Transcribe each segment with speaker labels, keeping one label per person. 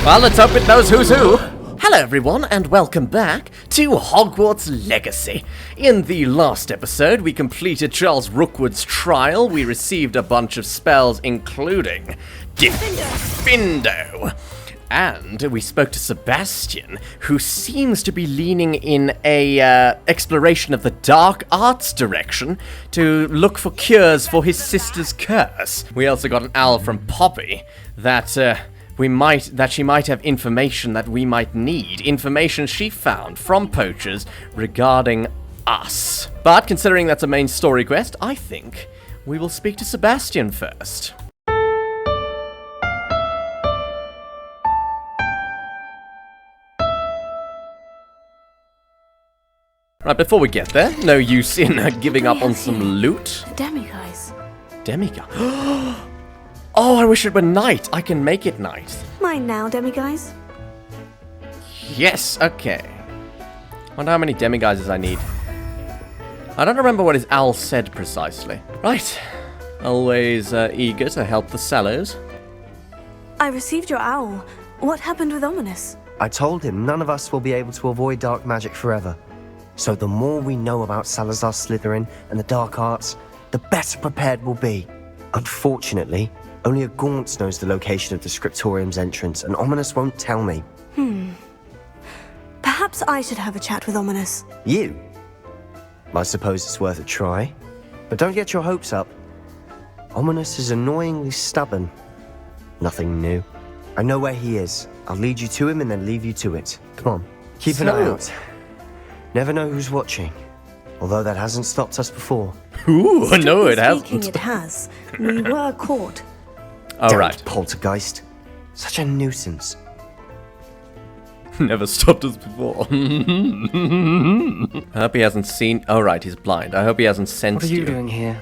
Speaker 1: Well, let's hope it knows who's who. Hello everyone, and welcome back to Hogwarts Legacy. In the last episode, we completed Charles Rookwood's trial. We received a bunch of spells, including Diffindo. And we spoke to Sebastian, who seems to be leaning in a exploration of the dark arts direction to look for cures for his sister's curse. We also got an owl from Poppy that she might have information that we might need. Information she found from poachers regarding us. But considering that's a main story quest, I think we will speak to Sebastian first. Right, before we get there, no use in giving up on some loot.
Speaker 2: Demiguise.
Speaker 1: Demiguise? Oh, I wish it were night. I can make it night.
Speaker 2: Mine now, Demiguise.
Speaker 1: Yes, okay. Wonder how many demiguises I need. I don't remember what his owl said precisely. Right. Always eager to help the Sallows.
Speaker 2: I received your owl. What happened with Ominis?
Speaker 3: I told him none of us will be able to avoid dark magic forever. So the more we know about Salazar Slytherin and the dark arts, the better prepared we'll be. Unfortunately, only a Gaunt knows the location of the Scriptorium's entrance, and Ominis won't tell me.
Speaker 2: Perhaps I should have a chat with Ominis.
Speaker 3: You? I suppose it's worth a try. But don't get your hopes up. Ominis is annoyingly stubborn. Nothing new. I know where he is. I'll lead you to him and then leave you to it. Come on, keep an eye out. Never know who's watching. Although that hasn't stopped us before.
Speaker 1: Ooh, no, it hasn't.
Speaker 2: Speaking, it has. We were caught.
Speaker 1: All right.
Speaker 3: Poltergeist. Such a nuisance.
Speaker 1: Never stopped us before. I hope he hasn't seen... Oh, right, he's blind. I hope he hasn't sensed you.
Speaker 4: What are you doing here?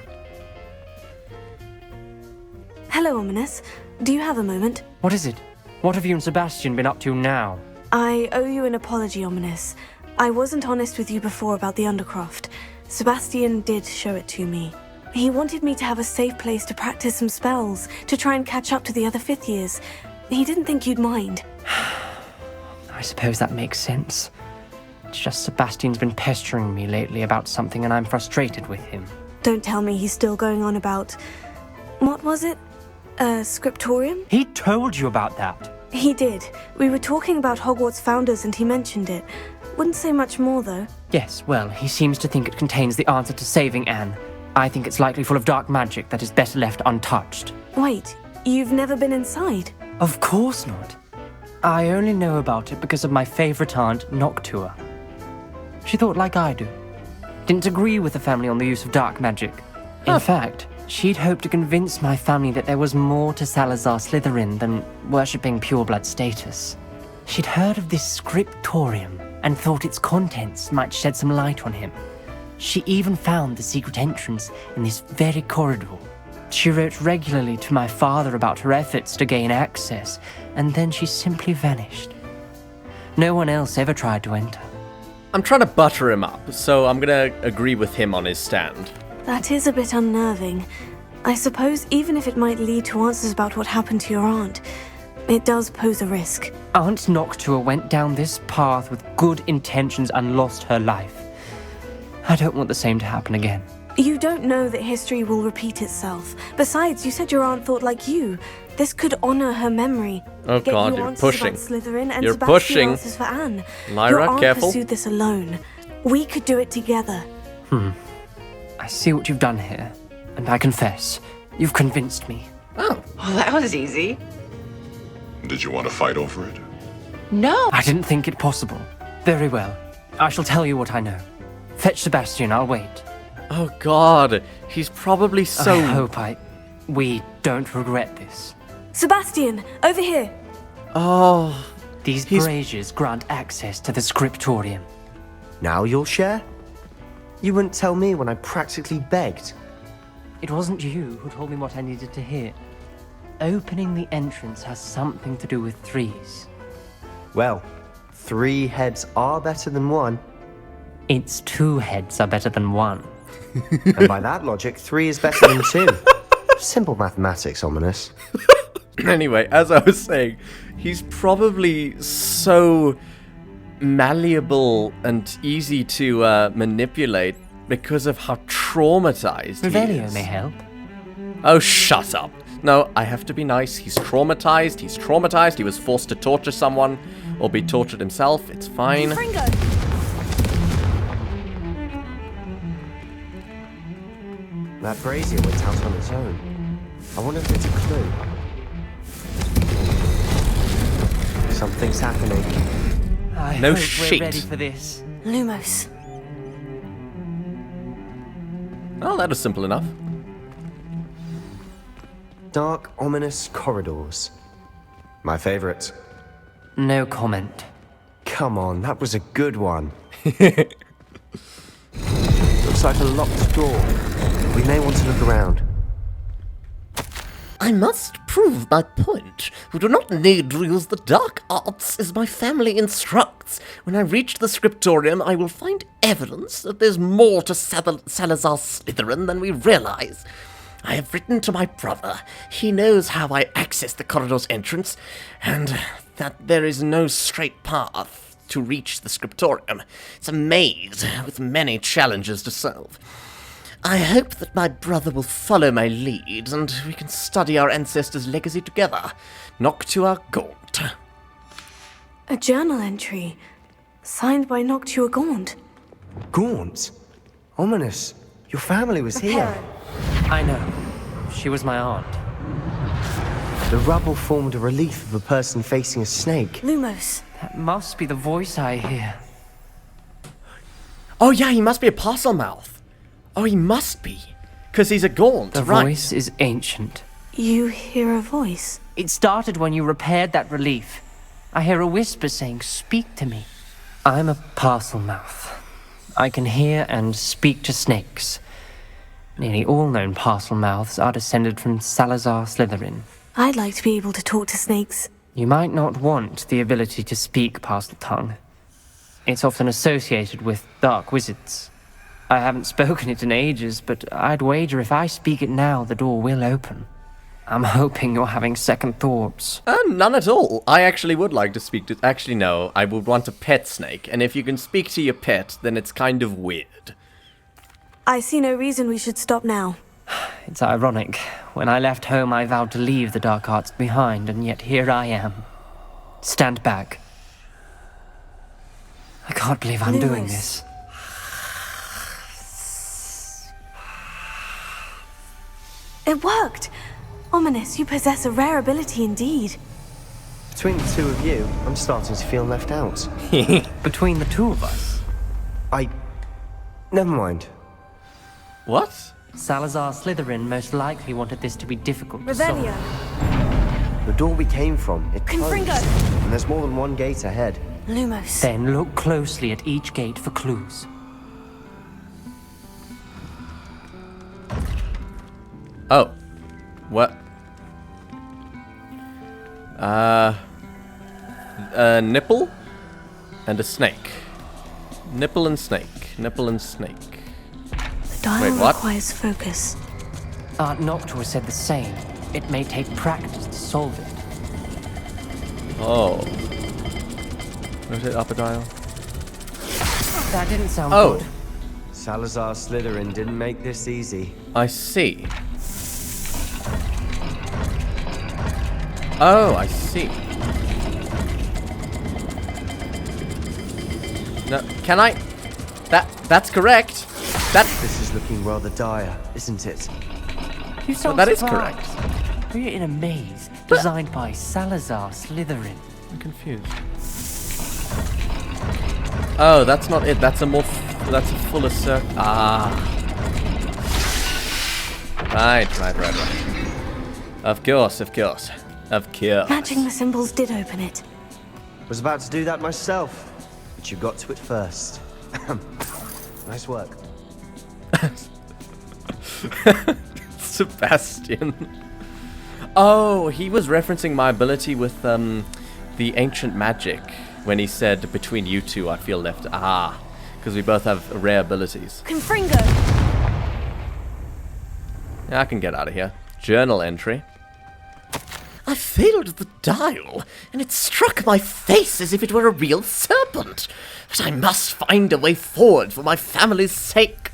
Speaker 2: Hello, Ominis. Do you have a moment?
Speaker 4: What is it? What have you and Sebastian been up to now?
Speaker 2: I owe you an apology, Ominis. I wasn't honest with you before about the Undercroft. Sebastian did show it to me. He wanted me to have a safe place to practice some spells, to try and catch up to the other fifth years. He didn't think you'd mind.
Speaker 4: I suppose that makes sense. It's just Sebastian's been pestering me lately about something and I'm frustrated with him.
Speaker 2: Don't tell me he's still going on about... What was it? Scriptorium?
Speaker 4: He told you about that?
Speaker 2: He did. We were talking about Hogwarts founders and he mentioned it. Wouldn't say much more, though.
Speaker 4: Yes, well, he seems to think it contains the answer to saving Anne. I think it's likely full of dark magic that is better left untouched.
Speaker 2: Wait, you've never been inside?
Speaker 4: Of course not. I only know about it because of my favorite aunt, Noctua. She thought like I do. Didn't agree with the family on the use of dark magic. In fact, she'd hoped to convince my family that there was more to Salazar Slytherin than worshipping pureblood status. She'd heard of this Scriptorium and thought its contents might shed some light on him. She even found the secret entrance in this very corridor. She wrote regularly to my father about her efforts to gain access, and then she simply vanished. No one else ever tried to enter.
Speaker 1: I'm trying to butter him up, so I'm gonna agree with him on his stand.
Speaker 2: That is a bit unnerving. I suppose even if it might lead to answers about what happened to your aunt, it does pose a risk.
Speaker 4: Aunt Noctua went down this path with good intentions and lost her life. I don't want the same to happen again.
Speaker 2: You don't know that history will repeat itself. Besides, you said your aunt thought like you. This could honor her memory.
Speaker 1: Oh
Speaker 2: Get
Speaker 1: god,
Speaker 2: you
Speaker 1: you're
Speaker 2: answers
Speaker 1: pushing.
Speaker 2: about Slytherin and
Speaker 1: You're
Speaker 2: Sebastian
Speaker 1: pushing.
Speaker 2: answers for Anne.
Speaker 1: Lyra,
Speaker 2: your aunt
Speaker 1: careful.
Speaker 2: pursued this alone. We could do it together.
Speaker 4: I see what you've done here, and I confess, you've convinced me.
Speaker 1: Oh.
Speaker 5: Well, that was easy.
Speaker 6: Did you want to fight over it?
Speaker 5: No.
Speaker 4: I didn't think it possible. Very well. I shall tell you what I know. Fetch Sebastian, I'll wait.
Speaker 1: Oh god, he's probably so...
Speaker 4: I hope we don't regret this.
Speaker 2: Sebastian, over here.
Speaker 1: Oh...
Speaker 4: These braziers grant access to the Scriptorium.
Speaker 3: Now you'll share? You wouldn't tell me when I practically begged.
Speaker 4: It wasn't you who told me what I needed to hear. Opening the entrance has something to do with threes.
Speaker 3: Well, 3 heads are better than 1.
Speaker 4: Its 2 heads are better than 1.
Speaker 3: And by that logic, 3 is better than 2. Simple mathematics, Ominis.
Speaker 1: Anyway, as I was saying, he's probably so malleable and easy to manipulate because of how traumatized he
Speaker 4: Revelio
Speaker 1: is.
Speaker 4: may help.
Speaker 1: Oh, shut up. No, I have to be nice. He's traumatized. He's traumatized. He was forced to torture someone or be tortured himself. It's fine.
Speaker 2: Fringo!
Speaker 3: That brazier went out on its own. I wonder if it's a clue. Something's happening.
Speaker 4: I
Speaker 1: No
Speaker 4: hope
Speaker 1: shit.
Speaker 4: we're ready for this.
Speaker 2: Lumos.
Speaker 1: Oh, that was simple enough.
Speaker 3: Dark, ominous corridors. My favorite.
Speaker 4: No comment.
Speaker 3: Come on, that was a good one. Looks like a locked door. We may want to look around.
Speaker 1: I must prove my point. We do not need to use the dark arts as my family instructs. When I reach the Scriptorium, I will find evidence that there's more to Salazar Slytherin than we realize. I have written to my brother. He knows how I access the corridor's entrance, and that there is no straight path to reach the Scriptorium. It's a maze with many challenges to solve. I hope that my brother will follow my lead, and we can study our ancestors' legacy together. Noctua Gaunt.
Speaker 2: A journal entry. Signed by Noctua Gaunt.
Speaker 3: Gaunt? Ominous. Your family was here.
Speaker 4: I know. She was my aunt.
Speaker 3: The rubble formed a relief of a person facing a snake.
Speaker 2: Lumos.
Speaker 4: That must be the voice I hear.
Speaker 1: Oh yeah, he must be a Parselmouth. Oh, he must be. Because he's a Gaunt,
Speaker 4: The
Speaker 1: right?
Speaker 4: voice is ancient.
Speaker 2: You hear a voice.
Speaker 4: It started when you repaired that relief. I hear a whisper saying, "Speak to me." I'm a Parselmouth. I can hear and speak to snakes. Nearly all known Parselmouths are descended from Salazar Slytherin.
Speaker 2: I'd like to be able to talk to snakes.
Speaker 4: You might not want the ability to speak Parseltongue. It's often associated with dark wizards. I haven't spoken it in ages, but I'd wager if I speak it now, the door will open. I'm hoping you're having second thoughts.
Speaker 1: None at all. I actually would like to speak to... Actually, no. I would want a pet snake. And if you can speak to your pet, then it's kind of weird.
Speaker 2: I see no reason we should stop now.
Speaker 4: It's ironic. When I left home, I vowed to leave the dark arts behind, and yet here I am. Stand back. I can't believe I'm doing
Speaker 2: Lumos.
Speaker 4: this.
Speaker 2: It worked! Ominous, you possess a rare ability indeed.
Speaker 3: Between the two of you, I'm starting to feel left out.
Speaker 4: Between the two of us,
Speaker 3: Never mind.
Speaker 1: What?
Speaker 4: Salazar Slytherin most likely wanted this to be difficult to solve.
Speaker 2: Revelio.
Speaker 3: The door we came from, it closed.
Speaker 2: Confringo.
Speaker 3: And there's more than one gate ahead.
Speaker 2: Lumos.
Speaker 4: Then look closely at each gate for clues.
Speaker 1: Oh. What? A nipple? And a snake. Nipple and snake. Nipple and snake.
Speaker 2: The dial
Speaker 1: Wait, what?
Speaker 2: requires focus.
Speaker 4: Aunt Noctua said the same. It may take practice to solve it.
Speaker 1: Oh. Rotate up a dial.
Speaker 4: That didn't sound
Speaker 1: Oh.
Speaker 4: good.
Speaker 3: Salazar Slytherin didn't make this easy.
Speaker 1: I see. Oh, I see. No, can I? That's correct.
Speaker 3: This is looking rather dire, isn't it?
Speaker 4: You sound
Speaker 1: that is
Speaker 4: surprised. We're in a maze designed by Salazar Slytherin.
Speaker 1: I'm confused. Oh, that's not it. That's a more. That's a fuller circle. Ah. Right. Of course.
Speaker 2: Matching the symbols did open it.
Speaker 3: Was about to do that myself, but you got to it first. Nice work.
Speaker 1: Sebastian. Oh, he was referencing my ability with the ancient magic when he said, "Between you two, I feel left." Ah, because we both have rare abilities.
Speaker 2: Confringo.
Speaker 1: Yeah, I can get out of here. Journal entry. I failed the dial, and it struck my face as if it were a real serpent. But I must find a way forward for my family's sake.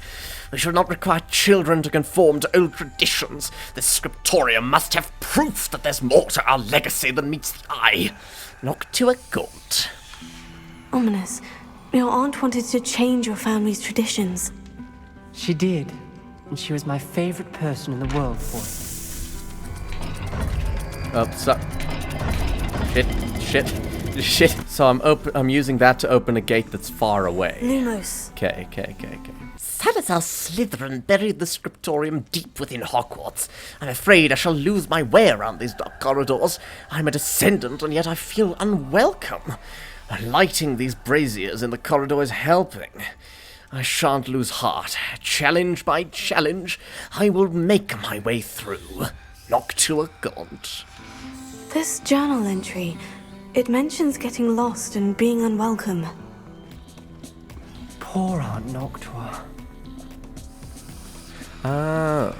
Speaker 1: We shall not require children to conform to old traditions. This Scriptorium must have proof that there's more to our legacy than meets the eye. Noctua Gaunt.
Speaker 2: Ominis, your aunt wanted to change your family's traditions.
Speaker 4: She did, and she was my favorite person in the world for it.
Speaker 1: Shit. So I'm using that to open a gate that's far away.
Speaker 2: Lumos.
Speaker 1: Okay. Salazar Slytherin buried the Scriptorium deep within Hogwarts. I'm afraid I shall lose my way around these dark corridors. I'm a descendant, and yet I feel unwelcome. Lighting these braziers in the corridor is helping. I shan't lose heart. Challenge by challenge, I will make my way through. Noctua Gaunt.
Speaker 2: This journal entry, it mentions getting lost and being unwelcome.
Speaker 4: Poor Aunt Noctua.
Speaker 1: Oh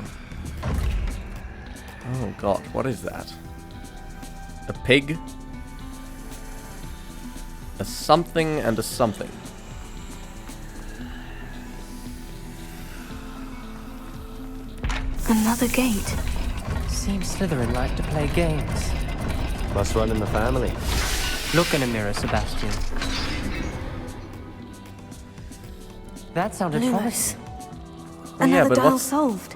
Speaker 1: god, what is that? A pig? A something and a something.
Speaker 2: Another gate.
Speaker 4: Seems Slytherin like to play games.
Speaker 3: Must run in the family.
Speaker 4: Look in a mirror, Sebastian. That sounded
Speaker 2: Lumos.
Speaker 4: promising.
Speaker 2: Another
Speaker 1: but
Speaker 2: dial
Speaker 1: what's-
Speaker 2: solved.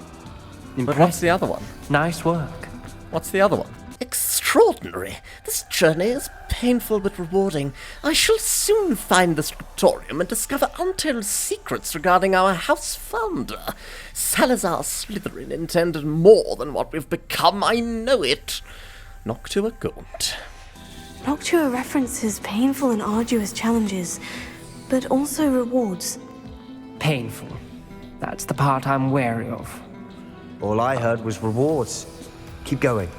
Speaker 1: But what's the other one?
Speaker 4: Nice work.
Speaker 1: What's the other one? Extraordinary. This journey is painful but rewarding. I shall soon find the Scriptorium and discover untold secrets regarding our house founder. Salazar Slytherin intended more than what we've become, I know it. Noctua Gaunt.
Speaker 2: Noctua references painful and arduous challenges, but also rewards.
Speaker 4: Painful. That's the part I'm wary of.
Speaker 3: All I heard was rewards. Keep going.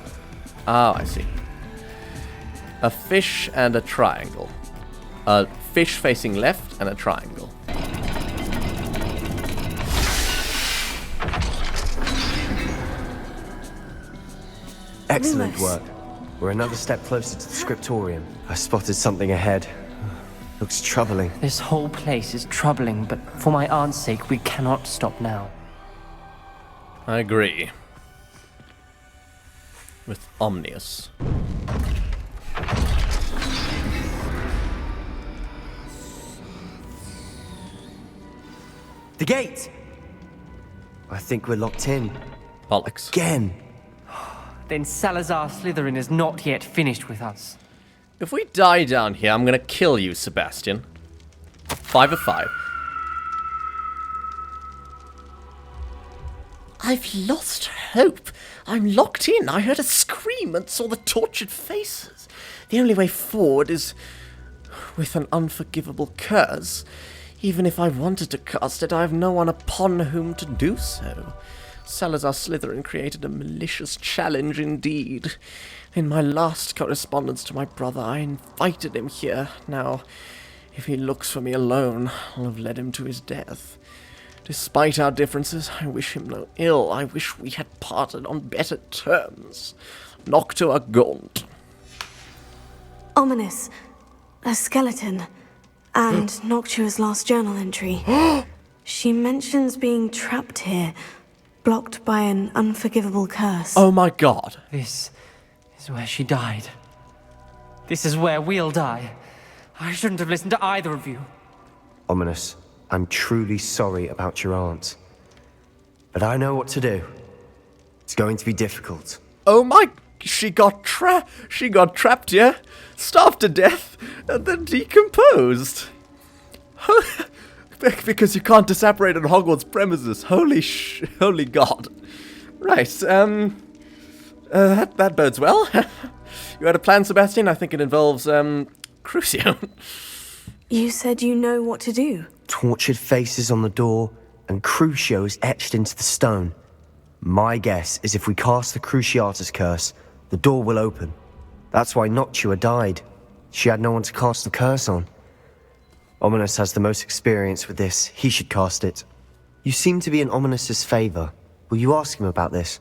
Speaker 1: Oh, I see. A fish and a triangle. A fish facing left and a triangle.
Speaker 3: Excellent
Speaker 2: Lumos.
Speaker 3: work. We're another step closer to the Scriptorium. I spotted something ahead. Looks troubling.
Speaker 4: This whole place is troubling, but for my aunt's sake, we cannot stop now.
Speaker 1: I agree. With Omnius.
Speaker 3: The gate! I think we're locked in.
Speaker 1: Bollocks.
Speaker 3: Again.
Speaker 4: Then Salazar Slytherin is not yet finished with us.
Speaker 1: If we die down here, I'm gonna kill you, Sebastian. 5 of 5. I've lost hope. I'm locked in. I heard a scream and saw the tortured faces. The only way forward is with an unforgivable curse. Even if I wanted to cast it, I have no one upon whom to do so. Salazar Slytherin created a malicious challenge indeed. In my last correspondence to my brother, I invited him here. Now, if he looks for me alone, I'll have led him to his death. Despite our differences, I wish him no ill. I wish we had parted on better terms. Noctua Gaunt.
Speaker 2: Ominis. A skeleton. And Noctua's last journal entry. She mentions being trapped here, blocked by an unforgivable curse.
Speaker 1: Oh my god.
Speaker 4: This is where she died. This is where we'll die. I shouldn't have listened to either of you.
Speaker 3: Ominis, I'm truly sorry about your aunt. But I know what to do. It's going to be difficult.
Speaker 1: Oh my... She got trapped, yeah? Starved to death, and then decomposed. Because you can't disapparate on Hogwarts premises. Holy God. Right, that bodes well. You had a plan, Sebastian? I think it involves, Crucio.
Speaker 2: You said you know what to do.
Speaker 3: Tortured faces on the door, and Crucio is etched into the stone. My guess is if we cast the Cruciatus curse, the door will open. That's why Noctua died. She had no one to cast the curse on. Ominis has the most experience with this. He should cast it. You seem to be in Ominis's favor. Will you ask him about this?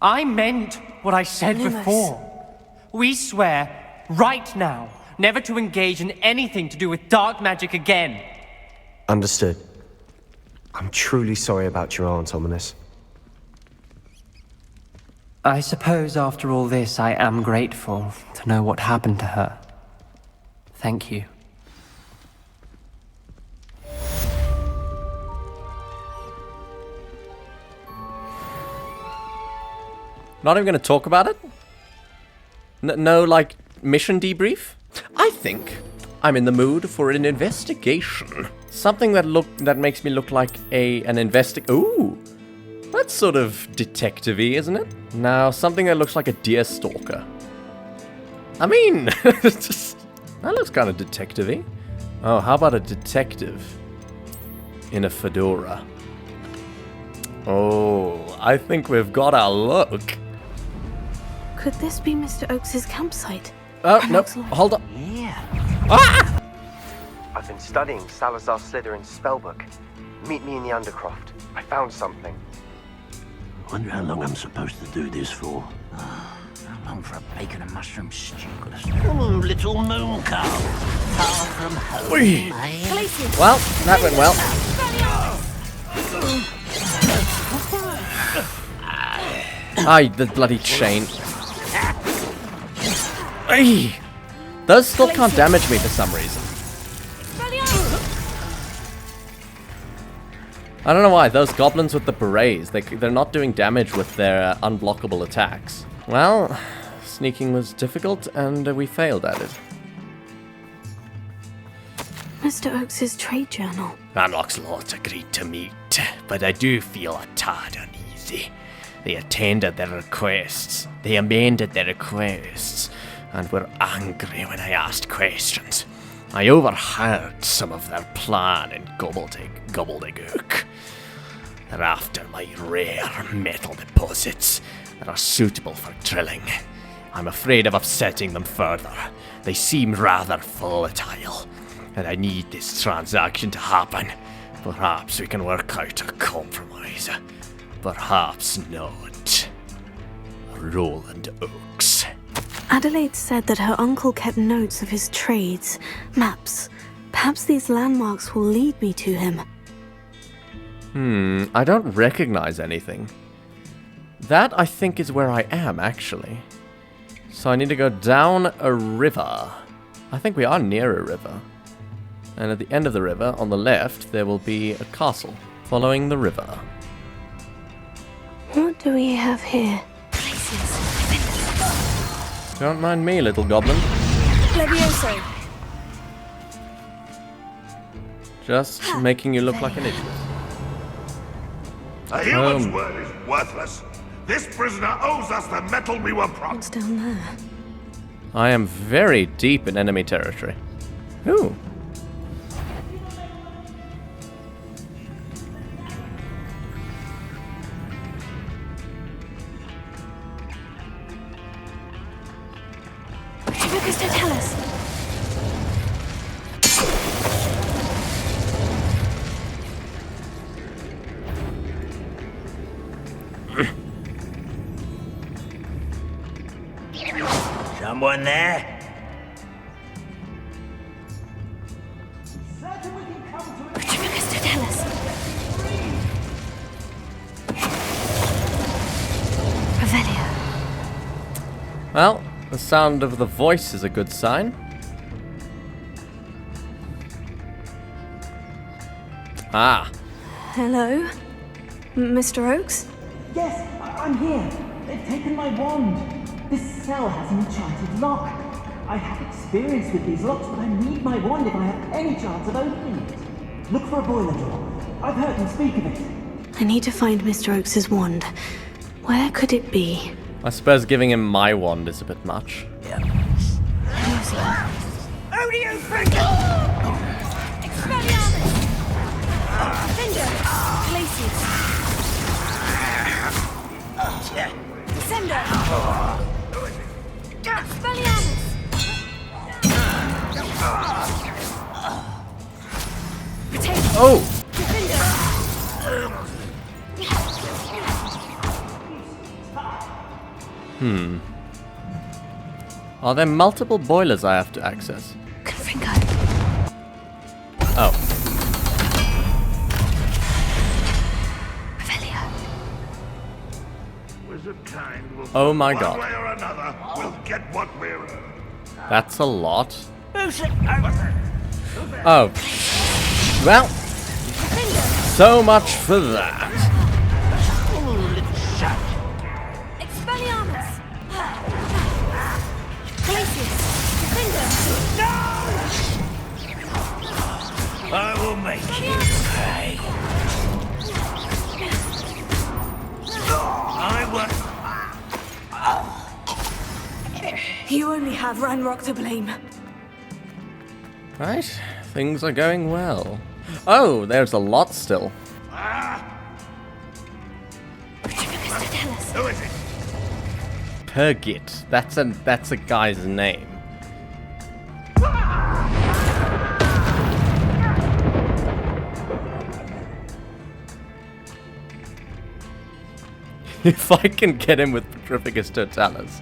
Speaker 4: I meant what I said
Speaker 2: Lumos.
Speaker 4: before. We swear, right now, never to engage in anything to do with dark magic again.
Speaker 3: Understood. I'm truly sorry about your aunt, Ominis.
Speaker 4: I suppose after all this, I am grateful to know what happened to her. Thank you.
Speaker 1: Not even going to talk about it? No, like, mission debrief? I think I'm in the mood for an investigation. Something that makes me look like an Ooh! That's sort of detective-y, isn't it? Now, something that looks like a deer stalker. I mean, that looks kind of detective-y. Oh, how about a detective in a fedora? Oh, I think we've got our look.
Speaker 2: Could this be Mr. Oakes' campsite?
Speaker 1: Oh, no, hold on.
Speaker 3: Yeah.
Speaker 1: Ah!
Speaker 3: I've been studying Salazar Slytherin's spellbook. Meet me in the Undercroft. I found something.
Speaker 7: Wonder how long I'm supposed to do this for. How long for a bacon and mushroom stew? Oh, little moon cow. Far from home.
Speaker 1: Well, that went well. Aye, the bloody chain. Aye. Those still can't damage me for some reason. I don't know why, those goblins with the berets, they're not doing damage with their unblockable attacks. Well, sneaking was difficult and we failed at it.
Speaker 2: Mr. Oakes' trade journal.
Speaker 8: Ranrock's Lords agreed to meet, but I do feel a tad uneasy. They attended their requests, they amended their requests, and were angry when I asked questions. I overheard some of their plan in gobbledygook. They're after my rare metal deposits that are suitable for drilling. I'm afraid of upsetting them further. They seem rather volatile, and I need this transaction to happen. Perhaps we can work out a compromise. Perhaps not. Rowland Oakes.
Speaker 2: Adelaide said that her uncle kept notes of his trades, maps. Perhaps these landmarks will lead me to him.
Speaker 1: I don't recognize anything. That, I think, is where I am, actually. So I need to go down a river. I think we are near a river. And at the end of the river, on the left, there will be a castle, following the river.
Speaker 2: What do we have here?
Speaker 1: Don't mind me, little goblin.
Speaker 2: Levioso.
Speaker 1: Just making you look like an idiot.
Speaker 6: A human's word is worthless. This prisoner owes us the metal we were promised.
Speaker 2: What's down there?
Speaker 1: I am very deep in enemy territory. Ooh.
Speaker 2: Focus to tell us.
Speaker 7: Someone there?
Speaker 2: Focus to tell us. Revelio.
Speaker 1: Well, the sound of the voice is a good sign. Ah.
Speaker 2: Hello? Mr. Oakes?
Speaker 9: Yes, I'm here. They've taken my wand. This cell has an enchanted lock. I have experience with these locks, but I need my wand if I have any chance of opening it. Look for a boiler door. I've heard them speak of it.
Speaker 2: I need to find Mr. Oakes' wand. Where could it be?
Speaker 1: I suppose giving him my wand is a bit much. Oh! Are there multiple boilers I have to access?
Speaker 2: Confringo.
Speaker 1: Oh.
Speaker 2: Revelio.
Speaker 6: Wizard kind will
Speaker 1: Oh my
Speaker 6: one
Speaker 1: god.
Speaker 6: way or another, we'll get what we're
Speaker 1: That's a lot.
Speaker 7: Who's it? Over.
Speaker 1: Oh. Well. So much for that.
Speaker 7: Little shut.
Speaker 2: Expelliarmus! Glacius! Confringo!
Speaker 7: I will make you pay. I will.
Speaker 2: You only have Ranrock to blame.
Speaker 1: Right. Things are going well. Oh, there's a lot still.
Speaker 6: Who is it?
Speaker 1: Purgit. That's a guy's name. If I can get him with Petrificus Totalis,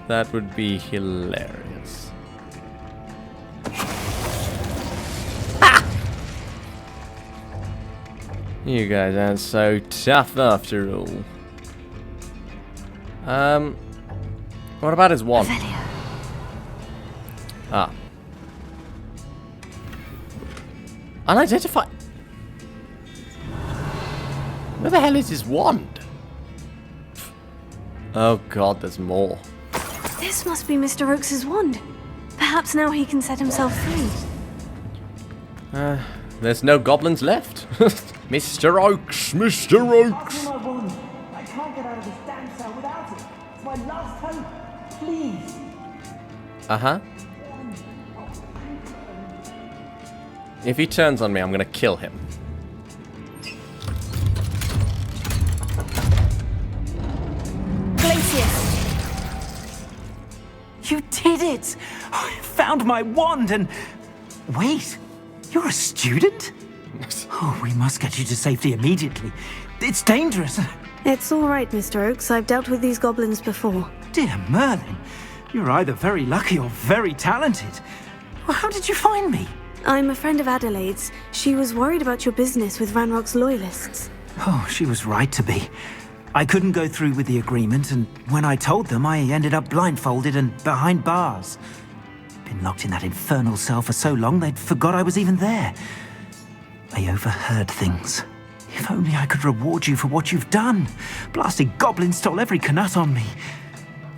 Speaker 1: that would be hilarious. Ah! You guys aren't so tough after all. What about his wand? Ah. Unidentified. Where the hell is his wand? Oh god, there's more.
Speaker 2: This must be Mr. Oakes' wand. Perhaps now he can set himself free.
Speaker 1: There's no goblins left. Mr. Oakes, Mr. Oakes.
Speaker 9: Give me my wand. I can't get out of this damn cell without it. It's my last hope. Please.
Speaker 1: Uh-huh. If he turns on me, I'm gonna kill him.
Speaker 9: You did it! I found my wand and... Wait, you're a student? Oh, we must get you to safety immediately. It's dangerous.
Speaker 2: It's all right, Mr. Oakes. I've dealt with these goblins before.
Speaker 9: Dear Merlin, you're either very lucky or very talented. Well, how did you find me?
Speaker 2: I'm a friend of Adelaide's. She was worried about your business with Ranrock's loyalists.
Speaker 9: Oh, she was right to be. I couldn't go through with the agreement, and when I told them, I ended up blindfolded and behind bars. Been locked in that infernal cell for so long, they'd forgot I was even there. I overheard things. If only I could reward you for what you've done. Blasted goblin stole every canut on me.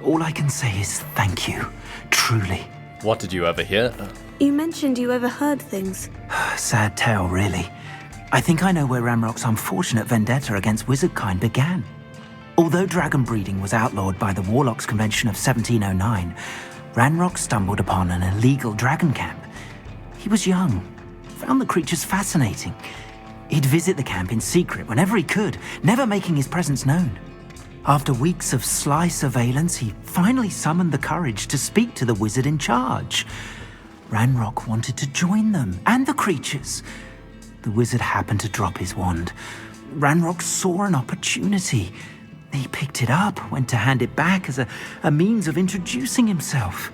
Speaker 9: All I can say is thank you, truly.
Speaker 1: What did you overhear?
Speaker 2: You mentioned you overheard things.
Speaker 9: Sad tale, really. I think I know where Ranrock's unfortunate vendetta against wizardkind began. Although dragon breeding was outlawed by the Warlocks Convention of 1709, Ranrock stumbled upon an illegal dragon camp. He was young, found the creatures fascinating. He'd visit the camp in secret whenever he could, never making his presence known. After weeks of sly surveillance, he finally summoned the courage to speak to the wizard in charge. Ranrock wanted to join them, and the creatures. The wizard happened to drop his wand. Ranrock saw an opportunity. He picked it up, went to hand it back as a means of introducing himself.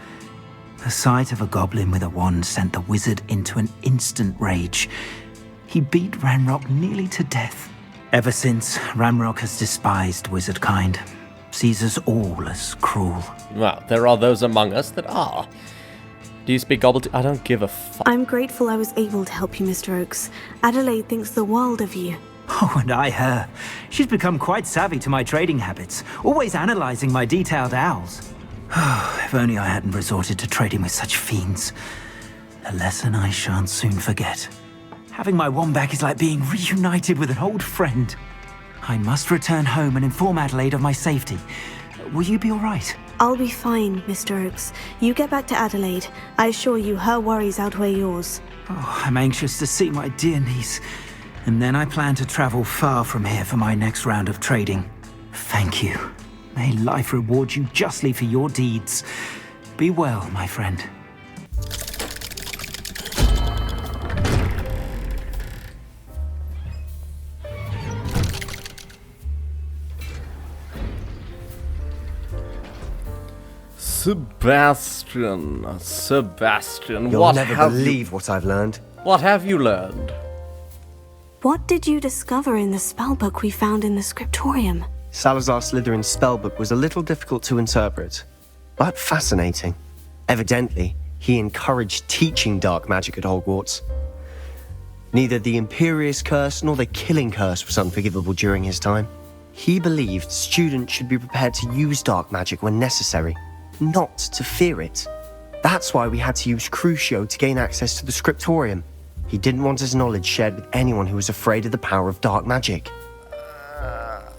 Speaker 9: The sight of a goblin with a wand sent the wizard into an instant rage. He beat Ranrock nearly to death. Ever since, Ranrock has despised wizardkind, sees us all as cruel.
Speaker 1: Well, there are those among us that are. Do you speak Gobble? I don't give a fuck.
Speaker 2: I'm grateful I was able to help you, Mr. Oakes. Adelaide thinks the world of you.
Speaker 9: Oh, and I her. She's become quite savvy to my trading habits, always analysing my detailed owls. If only I hadn't resorted to trading with such fiends. A lesson I shan't soon forget. Having my wand back is like being reunited with an old friend. I must return home and inform Adelaide of my safety. Will you be all right?
Speaker 2: I'll be fine, Mr. Oakes. You get back to Adelaide. I assure you her worries outweigh yours.
Speaker 9: Oh, I'm anxious to see my dear niece. And then I plan to travel far from here for my next round of trading. Thank you. May life reward you justly for your deeds. Be well, my friend.
Speaker 1: Sebastian,
Speaker 3: You'll
Speaker 1: what
Speaker 3: never
Speaker 1: have
Speaker 3: believe what I've learned.
Speaker 1: What have you learned?
Speaker 2: What did you discover in the spellbook we found in the Scriptorium?
Speaker 3: Salazar Slytherin's spellbook was a little difficult to interpret, but fascinating. Evidently, he encouraged teaching dark magic at Hogwarts. Neither the Imperious Curse nor the Killing Curse was unforgivable during his time. He believed students should be prepared to use dark magic when necessary, not to fear it. That's why we had to use Crucio to gain access to the Scriptorium. He didn't want his knowledge shared with anyone who was afraid of the power of dark magic.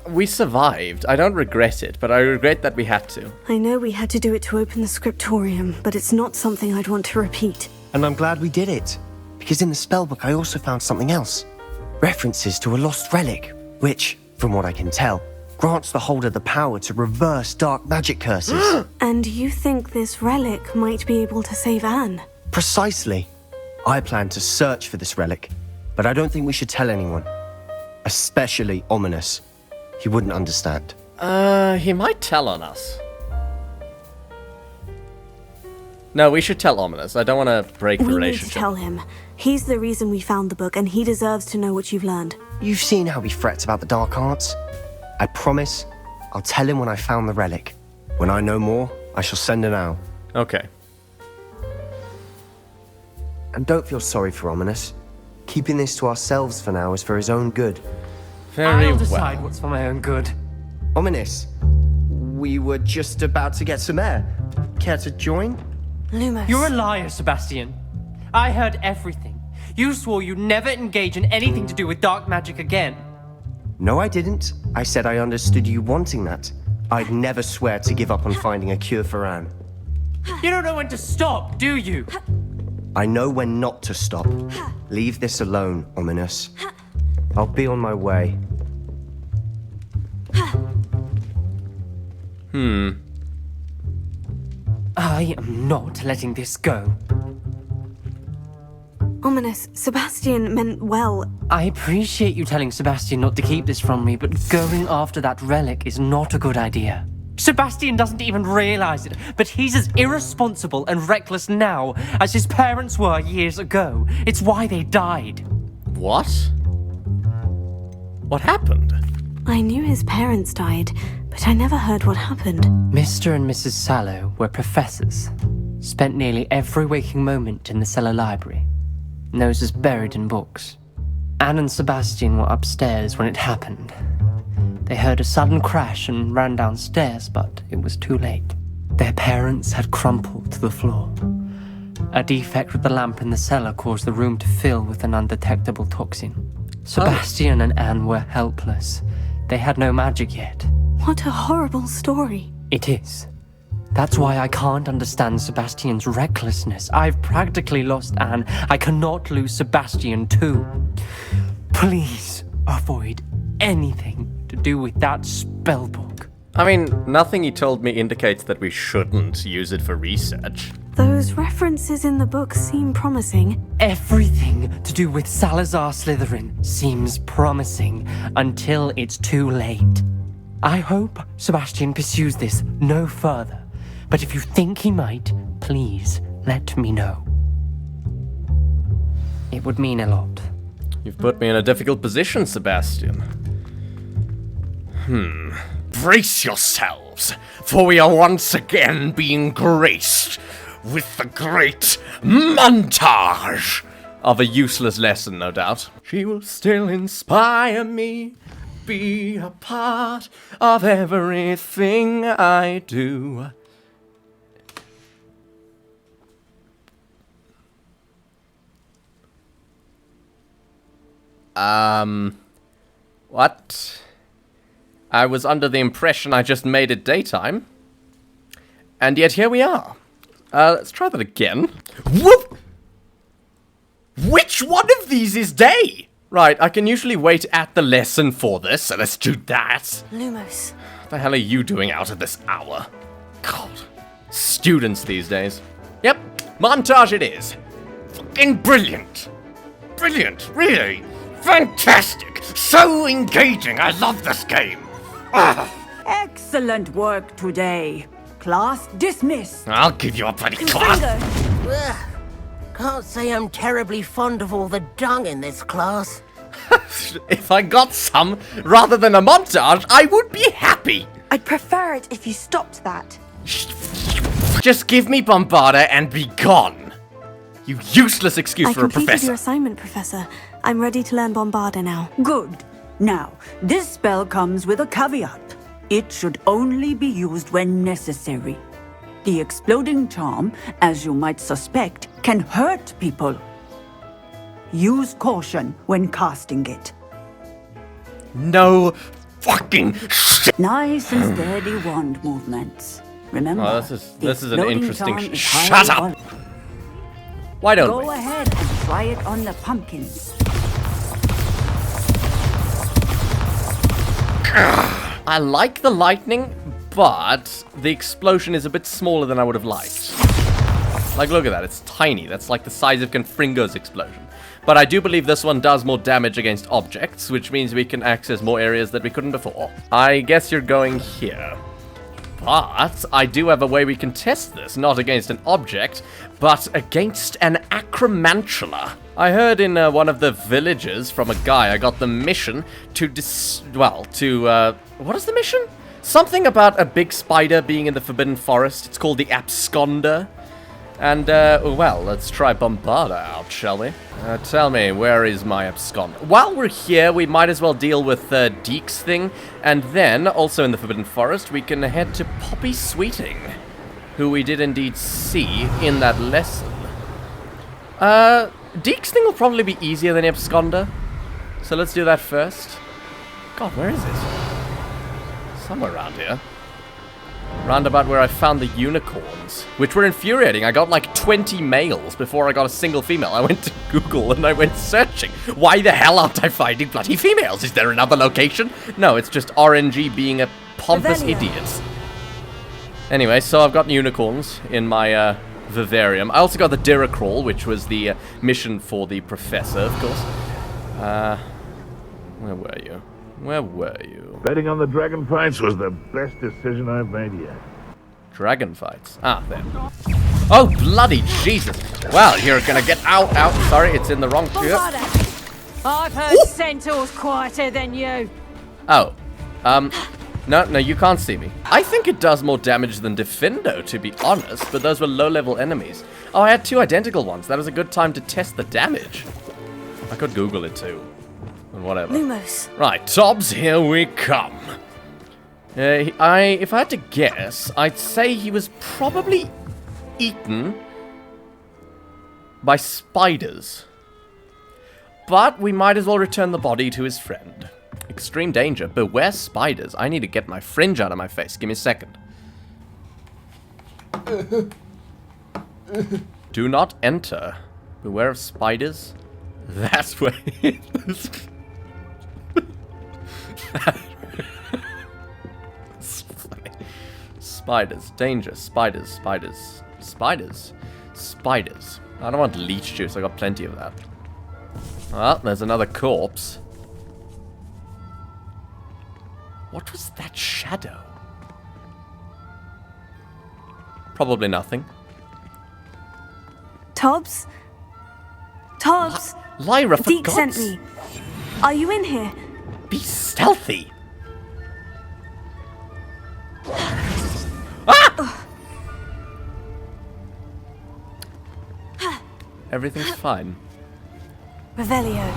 Speaker 1: We survived. I don't regret it, but I regret that we had to.
Speaker 2: I know we had to do it to open the Scriptorium, but it's not something I'd want to repeat.
Speaker 3: And I'm glad we did it, because in the spellbook I also found something else. References to a lost relic, which, from what I can tell, grants the holder the power to reverse dark magic curses.
Speaker 2: And you think this relic might be able to save Anne?
Speaker 3: Precisely. I plan to search for this relic, but I don't think we should tell anyone. Especially Ominis. He wouldn't understand.
Speaker 1: He might tell on us. No, we should tell Ominis. I don't want to break the
Speaker 2: We need to
Speaker 1: relationship.
Speaker 2: tell him. He's the reason we found the book, and he deserves to know what you've learned.
Speaker 3: You've seen how he frets about the dark arts. I promise I'll tell him when I found the relic. When I know more, I shall send an owl.
Speaker 1: Okay.
Speaker 3: And don't feel sorry for Ominis. Keeping this to ourselves for now is for his own good.
Speaker 1: Very
Speaker 4: I'll
Speaker 1: well.
Speaker 4: decide what's for my own good.
Speaker 3: Ominis, we were just about to get some air. Care to join?
Speaker 2: Lumos.
Speaker 4: You're a liar, Sebastian. I heard everything. You swore you'd never engage in anything to do with dark magic again.
Speaker 3: No, I didn't. I said I understood you wanting that. I'd never swear to give up on finding a cure for Anne.
Speaker 4: You don't know when to stop, do you?
Speaker 3: I know when not to stop. Leave this alone, Ominis. I'll be on my way.
Speaker 4: I am not letting this go.
Speaker 2: Ominis, Sebastian meant well.
Speaker 4: I appreciate you telling Sebastian not to keep this from me, but going after that relic is not a good idea. Sebastian doesn't even realize it, but he's as irresponsible and reckless now as his parents were years ago. It's why they died.
Speaker 1: What? What happened?
Speaker 2: I knew his parents died, but I never heard what happened.
Speaker 4: Mr. and Mrs. Sallow were professors. Spent nearly every waking moment in the cellar library. Noses buried in books. Anne and Sebastian were upstairs when it happened. They heard a sudden crash and ran downstairs, but it was too late. Their parents had crumpled to the floor. A defect with the lamp in the cellar caused the room to fill with an undetectable toxin. Sebastian and Anne were helpless. They had no magic yet.
Speaker 2: What a horrible story.
Speaker 4: It is. That's why I can't understand Sebastian's recklessness. I've practically lost Anne. I cannot lose Sebastian too. Please avoid anything to do with that spellbook.
Speaker 1: I mean, nothing he told me indicates that we shouldn't use it for research.
Speaker 2: Those references in the book seem promising.
Speaker 4: Everything to do with Salazar Slytherin seems promising until it's too late. I hope Sebastian pursues this no further, but if you think he might, please let me know. It would mean a lot.
Speaker 1: You've put me in a difficult position, Sebastian.
Speaker 8: Brace yourselves, for we are once again being graced with the great montage
Speaker 1: Of a useless lesson, no doubt. She will still inspire me, be a part of everything I do. What? I was under the impression I just made it daytime. And yet here we are. Let's try that again.
Speaker 8: Whoop! Which one of these is day?
Speaker 1: Right, I can usually wait at the lesson for this,
Speaker 8: So let's do that.
Speaker 2: Lumos.
Speaker 1: What the hell are you doing out at this hour? God. Students these days. Yep, montage it is.
Speaker 8: Fucking brilliant. Brilliant, really. Fantastic. So engaging. I love this game. Ah.
Speaker 10: Excellent work today.
Speaker 9: Class dismissed.
Speaker 8: I'll give you a bloody class.
Speaker 2: Confringo!
Speaker 7: Can't say I'm terribly fond of all the dung in this class.
Speaker 8: If I got some, rather than a montage, I would be happy.
Speaker 2: I'd prefer it if you stopped that.
Speaker 8: Just give me Bombarda and be gone. You useless excuse
Speaker 2: I
Speaker 8: for a
Speaker 2: completed
Speaker 8: professor.
Speaker 2: your assignment, Professor. I'm ready to learn Bombarda now.
Speaker 9: Good. Now, this spell comes with a caveat. It should only be used when necessary. The exploding charm, as you might suspect, can hurt people. Use caution when casting it.
Speaker 8: No fucking shit.
Speaker 9: Nice and steady wand movements. Remember,
Speaker 8: Oh,
Speaker 9: the
Speaker 8: this is an
Speaker 9: exploding
Speaker 8: interesting.
Speaker 9: charm is
Speaker 8: Shut
Speaker 9: highly
Speaker 8: up. Why don't
Speaker 9: Go
Speaker 8: we?
Speaker 9: ahead and try it on the pumpkins.
Speaker 8: I like the lightning, but the explosion is a bit smaller than I would have liked. Like, look at that. It's tiny. That's like the size of Confringo's explosion. But I do believe this one does more damage against objects, which means we can access more areas that we couldn't before. I guess you're going here. But I do have a way we can test this, not against an object, but against an Acromantula. I heard in one of the villages from a guy, I got the mission to what is the mission? Something about a big spider being in the Forbidden Forest. It's called the Absconder. And, well, let's try Bombarda out, shall we? Tell me, where is my Absconder? While we're here, we might as well deal with Deke's thing, and then, also in the Forbidden Forest, we can head to Poppy Sweeting, who we did indeed see in that lesson. Deke's thing will probably be easier than the Absconder, so let's do that first. God, where is it? Somewhere around here. Roundabout where I found the unicorns, which were infuriating. I got like 20 males before I got a single female. I went to Google and I went searching. Why the hell aren't I finding bloody females? Is there another location? No, it's just RNG being a pompous idiot. Anyway, so I've got unicorns in my vivarium. I also got the Diracrawl, which was the mission for the professor, of course. Where were you? Where were you?
Speaker 6: Betting on the dragon fights was the best decision I've made yet.
Speaker 8: Dragon fights. Ah, there. Oh, bloody Jesus. Well, you're gonna get out. Sorry, it's in the wrong tier.
Speaker 10: I've heard centaurs quieter than you.
Speaker 8: Oh. No, you can't see me. I think it does more damage than Defendo, to be honest, but those were low-level enemies. Oh, I had two identical ones. That was a good time to test the damage. I could Google it, too. Whatever.
Speaker 2: Lumos.
Speaker 8: Right, Tobbs, here we come. If I had to guess, I'd say he was probably eaten by spiders. But we might as well return the body to his friend. Extreme danger. Beware spiders. I need to get my fringe out of my face. Give me a second. Do not enter. Beware of spiders. That's where it is. It's funny. Spiders, danger, spiders. I don't want leech juice, I got plenty of that. Well, there's another corpse. What was that shadow? Probably nothing.
Speaker 2: Tobbs? Tobbs!
Speaker 8: Lyra, for
Speaker 2: Deke
Speaker 8: God's...
Speaker 2: sent me. Are you in here?
Speaker 8: Be stealthy! Ah! Everything's fine.
Speaker 2: Revelio.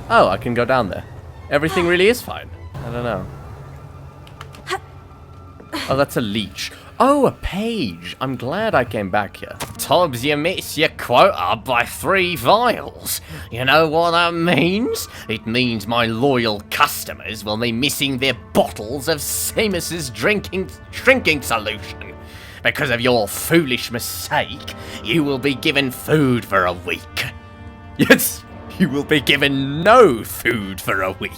Speaker 8: Oh, I can go down there. Everything really is fine. I don't know. Oh, that's a leech. Oh, a page. I'm glad I came back here. Tobbs, you miss your quota by 3 vials. You know what that means? It means my loyal customers will be missing their bottles of Seamus's drinking solution. Because of your foolish mistake, you will be given food for a week. Yes, you will be given no food for a week.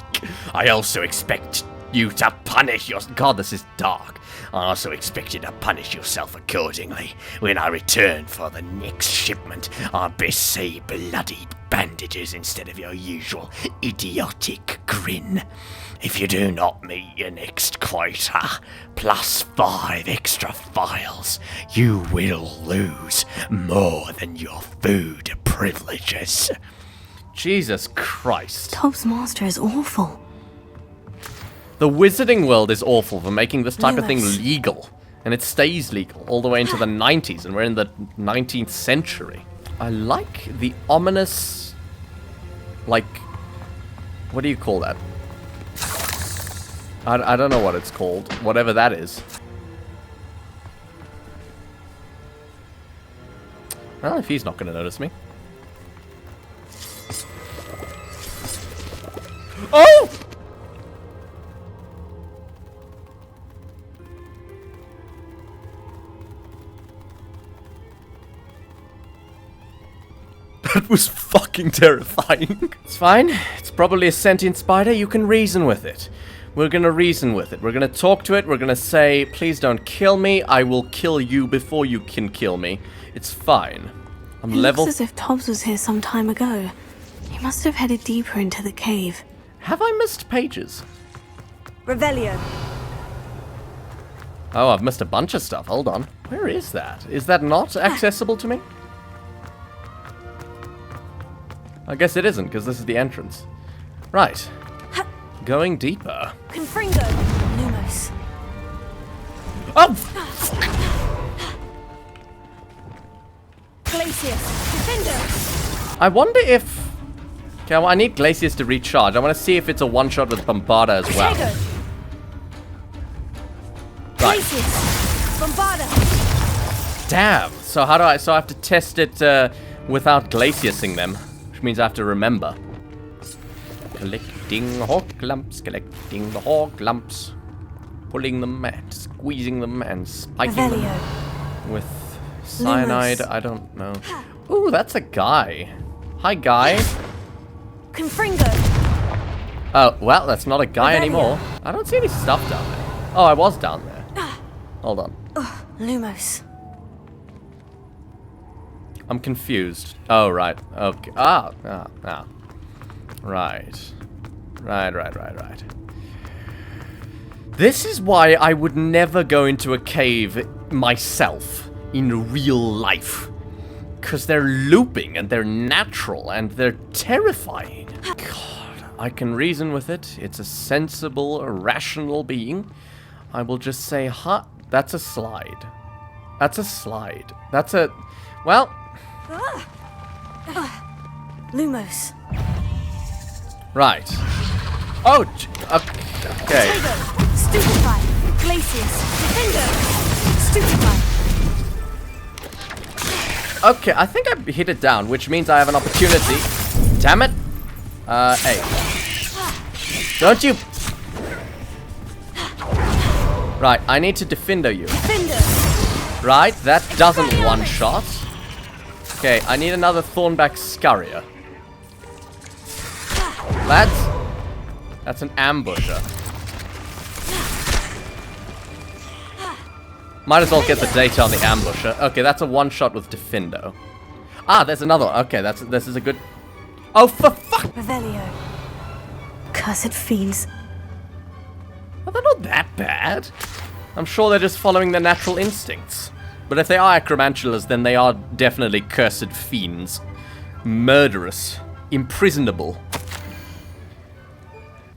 Speaker 8: I also expect you to punish your... God, this is dark. I also expect you to punish yourself accordingly. When I return for the next shipment, I'll best see bloody bandages instead of your usual idiotic grin. If you do not meet your next quota, plus 5 extra files, you will lose more than your food privileges.
Speaker 1: Jesus Christ.
Speaker 2: Tobbs' master is awful.
Speaker 1: The wizarding world is awful for making this type of thing legal. And it stays legal all the way into the 90s, and we're in the 19th century. I like the ominous... like... what do you call that? I don't know what it's called. Whatever that is. Well, if he's not going to notice me. Oh! That was fucking terrifying. It's fine. It's probably a sentient spider. You can reason with it. We're gonna reason with it. We're gonna talk to it. We're gonna say, please don't kill me. I will kill you before you can kill me. It's fine. I'm level...
Speaker 2: Looks as if Tobbs was here some time ago. He must have headed deeper into the cave.
Speaker 1: Have I missed pages?
Speaker 2: Revelio.
Speaker 1: Oh, I've missed a bunch of stuff. Hold on. Where is that? Is that not accessible to me? I guess it isn't, because this is the entrance. Right. Going deeper.
Speaker 2: Confringo. Lumos.
Speaker 1: Oh!
Speaker 2: Glacius. Defender.
Speaker 1: I wonder if... Okay, well, I need Glacius to recharge. I want to see if it's a one-shot with Bombarda as well. Right.
Speaker 2: Glacius. Bombarda.
Speaker 1: Damn. So how do I... So I have to test it without Glaciusing them. Which means I have to remember. Collecting hog lumps, collecting the hog lumps. Pulling them and squeezing them and spiking them. With cyanide, Lumos. I don't know. Ooh, that's a guy. Hi, guy.
Speaker 2: Confringo.
Speaker 1: Oh, well, that's not a guy anymore. I don't see any stuff down there. Oh, I was down there. Hold on.
Speaker 2: Lumos.
Speaker 1: I'm confused. Oh, right. Okay. Ah. Right. Right. This is why I would never go into a cave myself in real life. Because they're looping and they're natural and they're terrifying. God, I can reason with it. It's a sensible, rational being. I will just say, huh, that's a slide. That's a slide. That's a... Well...
Speaker 2: Lumos.
Speaker 1: Right. Oh, okay.
Speaker 2: Stupefy. Glacius. Defender. Stupefy.
Speaker 1: Okay, I think I hit it down, which means I have an opportunity. Damn it. Hey. Don't you... Right, I need to defender you. Right, that doesn't one-shot. Okay, I need another Thornback Scurrier. That's an ambusher. Might as well get the data on the ambusher. Okay, that's a one-shot with Defendo. Ah, there's another one. Okay, this is a good... Oh, for fuck!
Speaker 2: Revelio. Cursed fiends.
Speaker 1: Well, they're not that bad. I'm sure they're just following their natural instincts. But if they are Acromantulas, then they are definitely cursed fiends. Murderous. Imprisonable.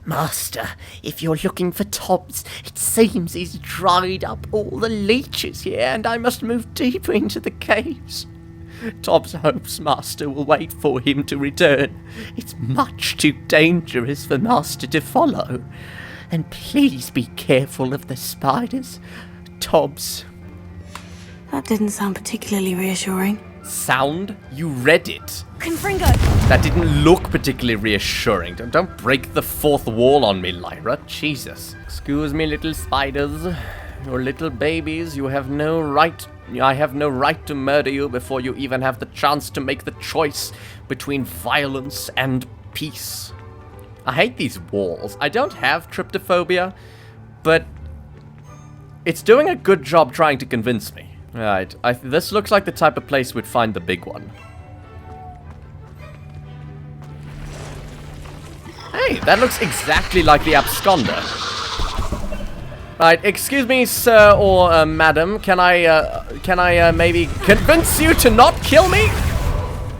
Speaker 8: Master, if you're looking for Tobbs, it seems he's dried up all the leeches here, and I must move deeper into the caves. Tobbs hopes Master will wait for him to return. It's much too dangerous for Master to follow. And please be careful of the spiders, Tobbs.
Speaker 2: That didn't sound particularly reassuring.
Speaker 1: Sound? You read it.
Speaker 2: Confringo.
Speaker 1: That didn't look particularly reassuring. Don't break the fourth wall on me, Lyra. Jesus. Excuse me, little spiders. You're little babies. You have no right... I have no right to murder you before you even have the chance to make the choice between violence and peace. I hate these walls. I don't have tryptophobia, but it's doing a good job trying to convince me. Right, this looks like the type of place we'd find the big one. Hey, that looks exactly like the Absconder. Right, excuse me, sir or madam, can I maybe convince you to not kill me?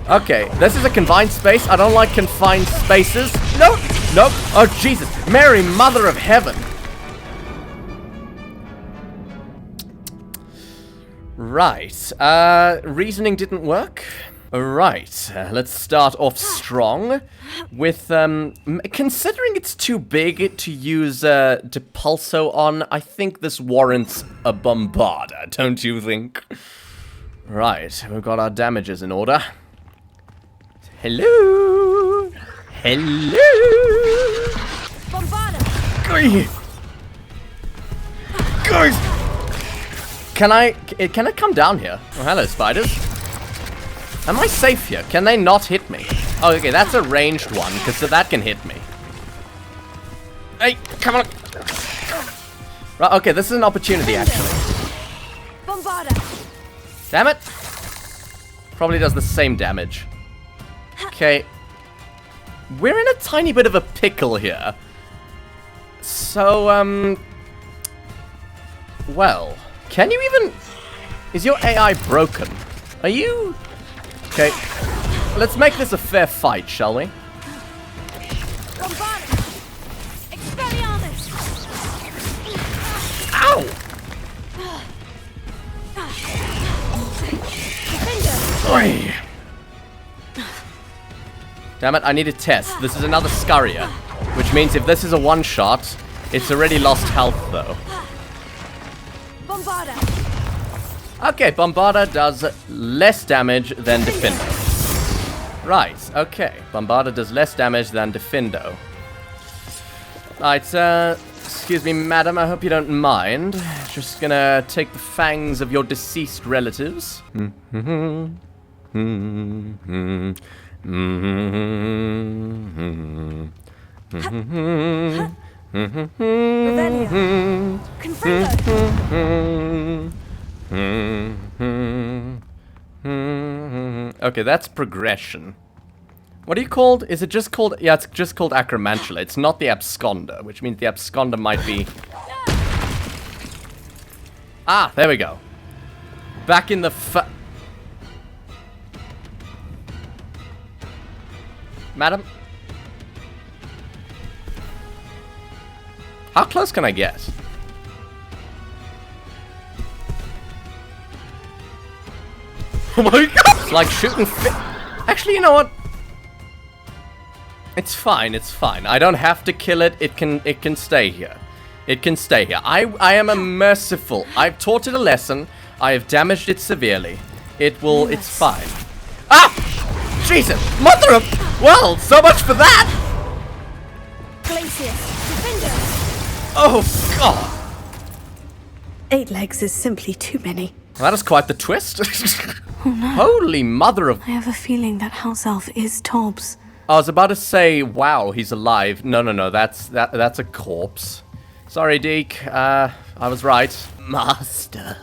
Speaker 1: Okay, this is a confined space. I don't like confined spaces. No, no. Oh, Jesus. Mary, Mother of Heaven. Right. Reasoning didn't work. Right. Let's start off strong with, considering it's too big to use, Depulso on, I think this warrants a Bombarda, don't you think? Right. We've got our damages in order. Hello! Hello!
Speaker 10: Bombarda!
Speaker 1: Guys! Can I come down here? Oh, hello, spiders. Am I safe here? Can they not hit me? Oh, okay, that's a ranged one, because that can hit me. Hey, come on! Right, okay, this is an opportunity, actually.
Speaker 10: Bombarda!
Speaker 1: Damn it! Probably does the same damage. Okay. We're in a tiny bit of a pickle here. So, well, can you even... Is your AI broken? Are you... Okay. Let's make this a fair fight, shall we?
Speaker 10: Bombarda! Expelliarmus!
Speaker 1: Ow! Oi. Damn it, I need a test. This is another Scaria, which means if this is a one-shot, it's already lost health, though.
Speaker 10: Bombarda!
Speaker 1: Okay, Bombarda does less damage than Defendo. Right, okay. Bombarda does less damage than Defendo. Right, excuse me, madam, I hope you don't mind. Just gonna take the fangs of your deceased relatives.
Speaker 10: Revelio! Confringo!
Speaker 1: Okay, that's progression. What are you called? Is it just called... Yeah, it's just called Acromantula. It's not the Absconder, which means the Absconder might be... Ah, there we go. Back in the Madam? How close can I get? Oh my god! It's like shooting Actually, you know what? It's fine, it's fine. I don't have to kill it. It can stay here. It can stay here. I am a merciful. I've taught it a lesson. I have damaged it severely. It's fine. Ah! Jesus! Mother of... Well, so much for that!
Speaker 10: Glacius! Defender!
Speaker 1: Oh, God!
Speaker 2: 8 legs is simply too many.
Speaker 1: Well, that is quite the twist.
Speaker 2: Oh no.
Speaker 1: Holy mother of...
Speaker 2: I have a feeling that house elf is Tobbs.
Speaker 1: I was about to say, wow, he's alive. No, that's a corpse. Sorry, Deke. I was right.
Speaker 8: Master,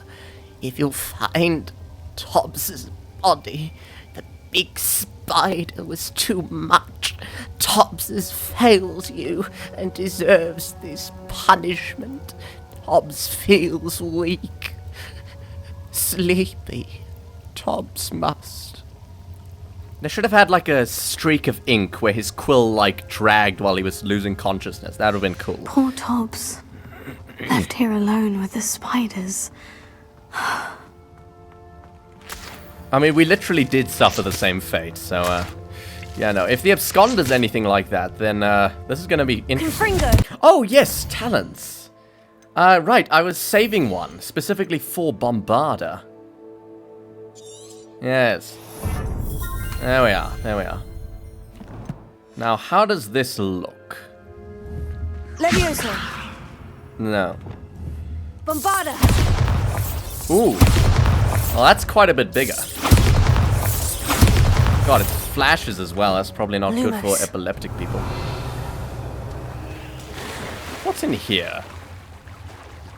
Speaker 8: if you find Tobbs's body, the big spider was too much. Tobbs fails you and deserves this punishment. Tobbs feels weak, sleepy. Tobbs must.
Speaker 1: They should have had like a streak of ink where his quill like dragged while he was losing consciousness. That would have been cool.
Speaker 2: Poor Tobbs. Left here alone with the spiders.
Speaker 1: I mean, we literally did suffer the same fate, so, yeah, no. If the Absconder's anything like that, then, this is gonna be interesting.
Speaker 10: Confringo!
Speaker 1: Oh, yes, talents. Right, I was saving one, specifically for Bombarda. Yes. There we are, there we are. Now, how does this look?
Speaker 10: Levioso!
Speaker 1: No.
Speaker 10: Bombarda!
Speaker 1: Ooh. Well, that's quite a bit bigger. God, it flashes as well. That's probably not good for
Speaker 2: Loomis.
Speaker 1: epileptic people. what in here?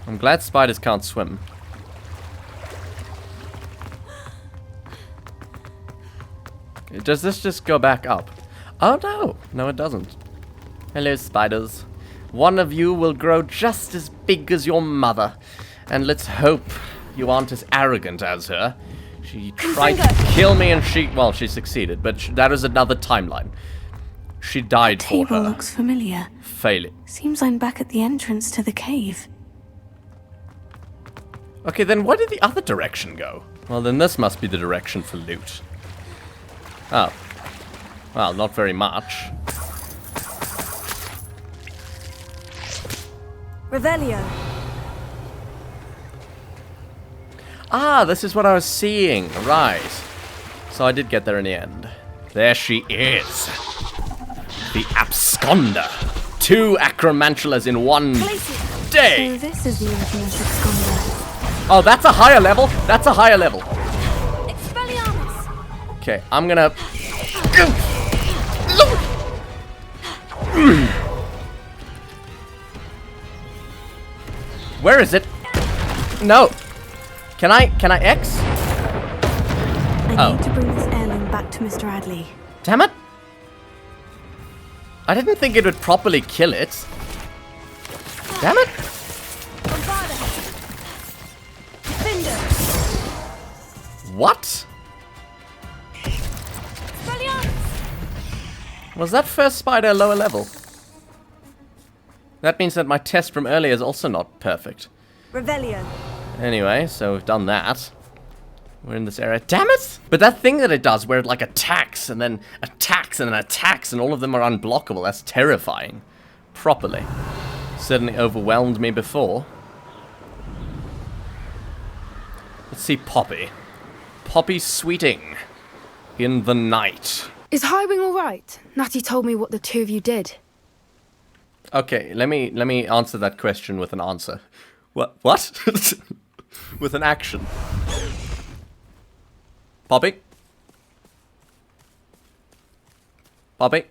Speaker 1: I'm glad spiders can't swim. Does this just go back up? Oh no! No, it doesn't. Hello, spiders. One of you will grow just as big as your mother. And let's hope you aren't as arrogant as her. She tried to kill me and she succeeded, but that was another timeline. She died for her.
Speaker 2: Table looks familiar.
Speaker 1: Failing.
Speaker 2: Seems I'm back at the entrance to the cave.
Speaker 1: Okay, then why did the other direction go? Well, then this must be the direction for loot. Oh. Well, not very much.
Speaker 2: Revelio.
Speaker 1: Ah, this is what I was seeing. Right. So I did get there in the end. There she is. The Absconder. 2 Acromantulas in one day.
Speaker 2: So this is the infamous Absconder.
Speaker 1: Oh, that's a higher level. That's a higher level.
Speaker 2: Expelliarmus.
Speaker 1: Okay, I'm gonna... Where is it? No. Can I X?
Speaker 2: I need to bring this heirloom back to Mr. Adley.
Speaker 1: Damn it. I didn't think it would properly kill it. Damn it. What? Was that first spider a lower level? That means that my test from earlier is also not perfect.
Speaker 2: Revelio.
Speaker 1: Anyway, so we've done that. We're in this area. Damn it! But that thing that it does, where it like attacks and then attacks and then attacks and all of them are unblockable, that's terrifying. Properly. Certainly overwhelmed me before. Let's see Poppy. Poppy Sweeting. In the night.
Speaker 11: Is Howin alright? Natty told me what the two of you did.
Speaker 1: Okay, let me answer that question with an answer. What? With an action. Poppy? Poppy?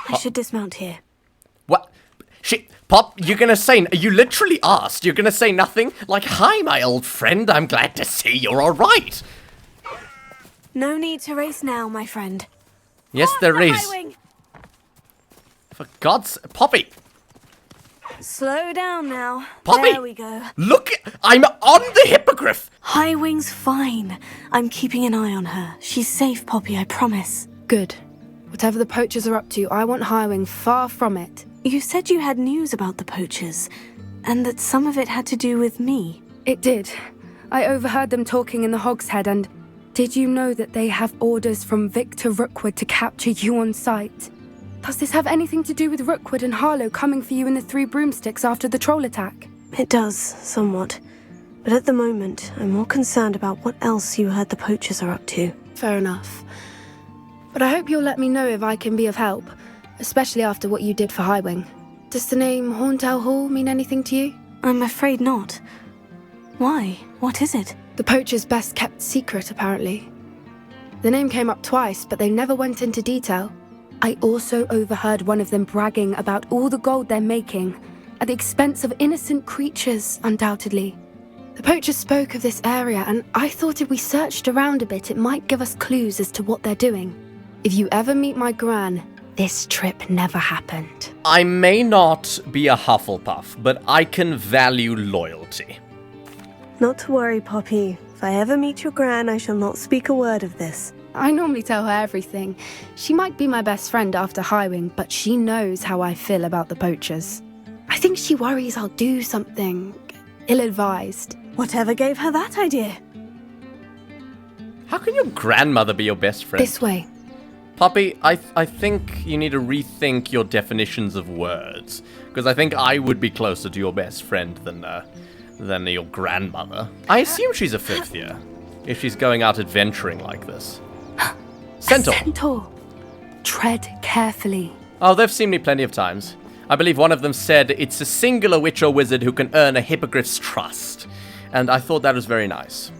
Speaker 2: I should dismount here.
Speaker 1: What? Pop, you're gonna say... You literally asked. You're gonna say nothing? Like, hi, my old friend. I'm glad to see you're alright.
Speaker 2: No need to race now, my friend.
Speaker 1: Yes, there is. For God's... Poppy!
Speaker 2: Slow down now.
Speaker 1: Poppy!
Speaker 2: There we go.
Speaker 1: Look! I'm on the hippogriff!
Speaker 2: Highwing's fine. I'm keeping an eye on her. She's safe, Poppy, I promise.
Speaker 11: Good. Whatever the poachers are up to, I want Howin far from it.
Speaker 2: You said you had news about the poachers, and that some of it had to do with me.
Speaker 11: It did. I overheard them talking in the Hogshead, and did you know that they have orders from Victor Rookwood to capture you on sight? Does this have anything to do with Rookwood and Harlow coming for you in the 3 broomsticks after the troll attack?
Speaker 2: It does, somewhat. But at the moment, I'm more concerned about what else you heard the poachers are up to.
Speaker 11: Fair enough. But I hope you'll let me know if I can be of help, especially after what you did for Highwing. Does the name Hauntel Hall mean anything to you?
Speaker 2: I'm afraid not. Why? What is it?
Speaker 11: The poachers' best kept secret, apparently. The name came up twice, but they never went into detail. I also overheard one of them bragging about all the gold they're making, at the expense of innocent creatures, undoubtedly. The poachers spoke of this area, and I thought if we searched around a bit, it might give us clues as to what they're doing. If you ever meet my gran, this trip never happened.
Speaker 1: I may not be a Hufflepuff, but I can value loyalty.
Speaker 2: Not to worry, Poppy. If I ever meet your gran, I shall not speak a word of this.
Speaker 11: I normally tell her everything. She might be my best friend after Highwing, but she knows how I feel about the poachers. I think she worries I'll do something ill-advised.
Speaker 2: Whatever gave her that idea?
Speaker 1: How can your grandmother be your best friend?
Speaker 11: This way.
Speaker 1: Poppy, I think you need to rethink your definitions of words. Because I think I would be closer to your best friend than your grandmother. I assume she's a 5th year, if she's going out adventuring like this. Centaur!
Speaker 11: A centaur! Tread carefully.
Speaker 1: Oh, they've seen me plenty of times. I believe one of them said it's a singular witch or wizard who can earn a hippogriff's trust. And I thought that was very nice.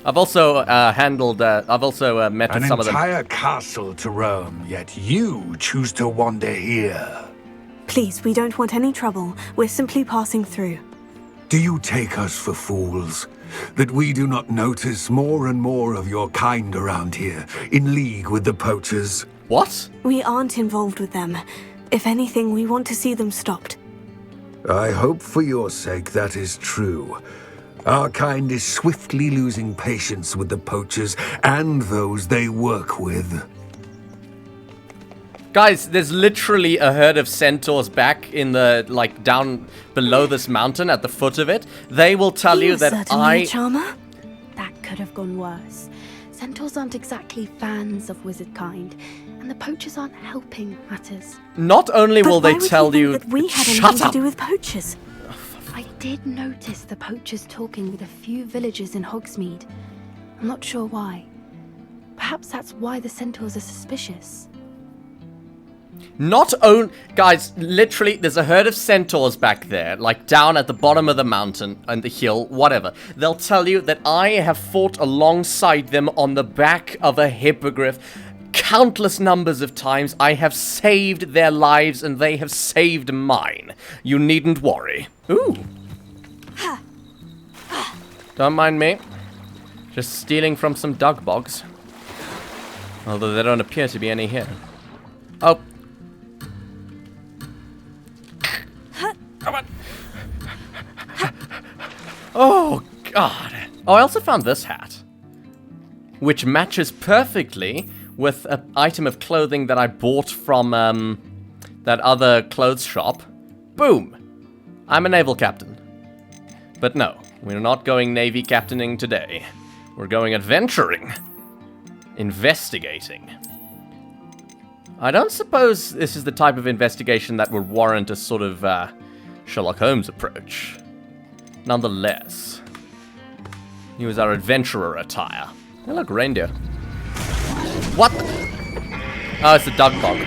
Speaker 1: I've also met with some of them.
Speaker 6: An entire castle to roam, yet you choose to wander here.
Speaker 2: Please, we don't want any trouble. We're simply passing through.
Speaker 12: Do you take us for fools? That we do not notice more and more of your kind around here, in league with the poachers?
Speaker 1: What?
Speaker 2: We aren't involved with them. If anything, we want to see them stopped.
Speaker 12: I hope for your sake that is true. Our kind is swiftly losing patience with the poachers and those they work with.
Speaker 1: Guys, there's literally a herd of centaurs back in the, like, down below this mountain at the foot of it. They will tell you that
Speaker 2: certainly a charmer.
Speaker 11: That could have gone worse. Centaurs aren't exactly fans of wizard kind, and the poachers aren't helping matters.
Speaker 1: Not only will they tell you...
Speaker 2: that we had
Speaker 1: Shut
Speaker 2: anything
Speaker 1: up!
Speaker 2: to do with poachers.
Speaker 11: I did notice the poachers talking with a few villagers in Hogsmeade. I'm not sure why. Perhaps that's why the centaurs are suspicious.
Speaker 1: Not only... Guys, literally, there's a herd of centaurs back there, like down at the bottom of the mountain, and the hill, whatever. They'll tell you that I have fought alongside them on the back of a hippogriff countless numbers of times. I have saved their lives, and they have saved mine. You needn't worry. Ooh. Don't mind me. Just stealing from some dug bogs. Although there don't appear to be any here. Oh. Come on. Oh, God. Oh, I also found this hat, which matches perfectly with an item of clothing that I bought from that other clothes shop. Boom. I'm a naval captain. But no, we're not going navy captaining today. We're going adventuring. Investigating. I don't suppose this is the type of investigation that would warrant a sort of Sherlock Holmes approach. Nonetheless, use our adventurer attire. Hey, look, reindeer. What? Oh, it's a dug bog.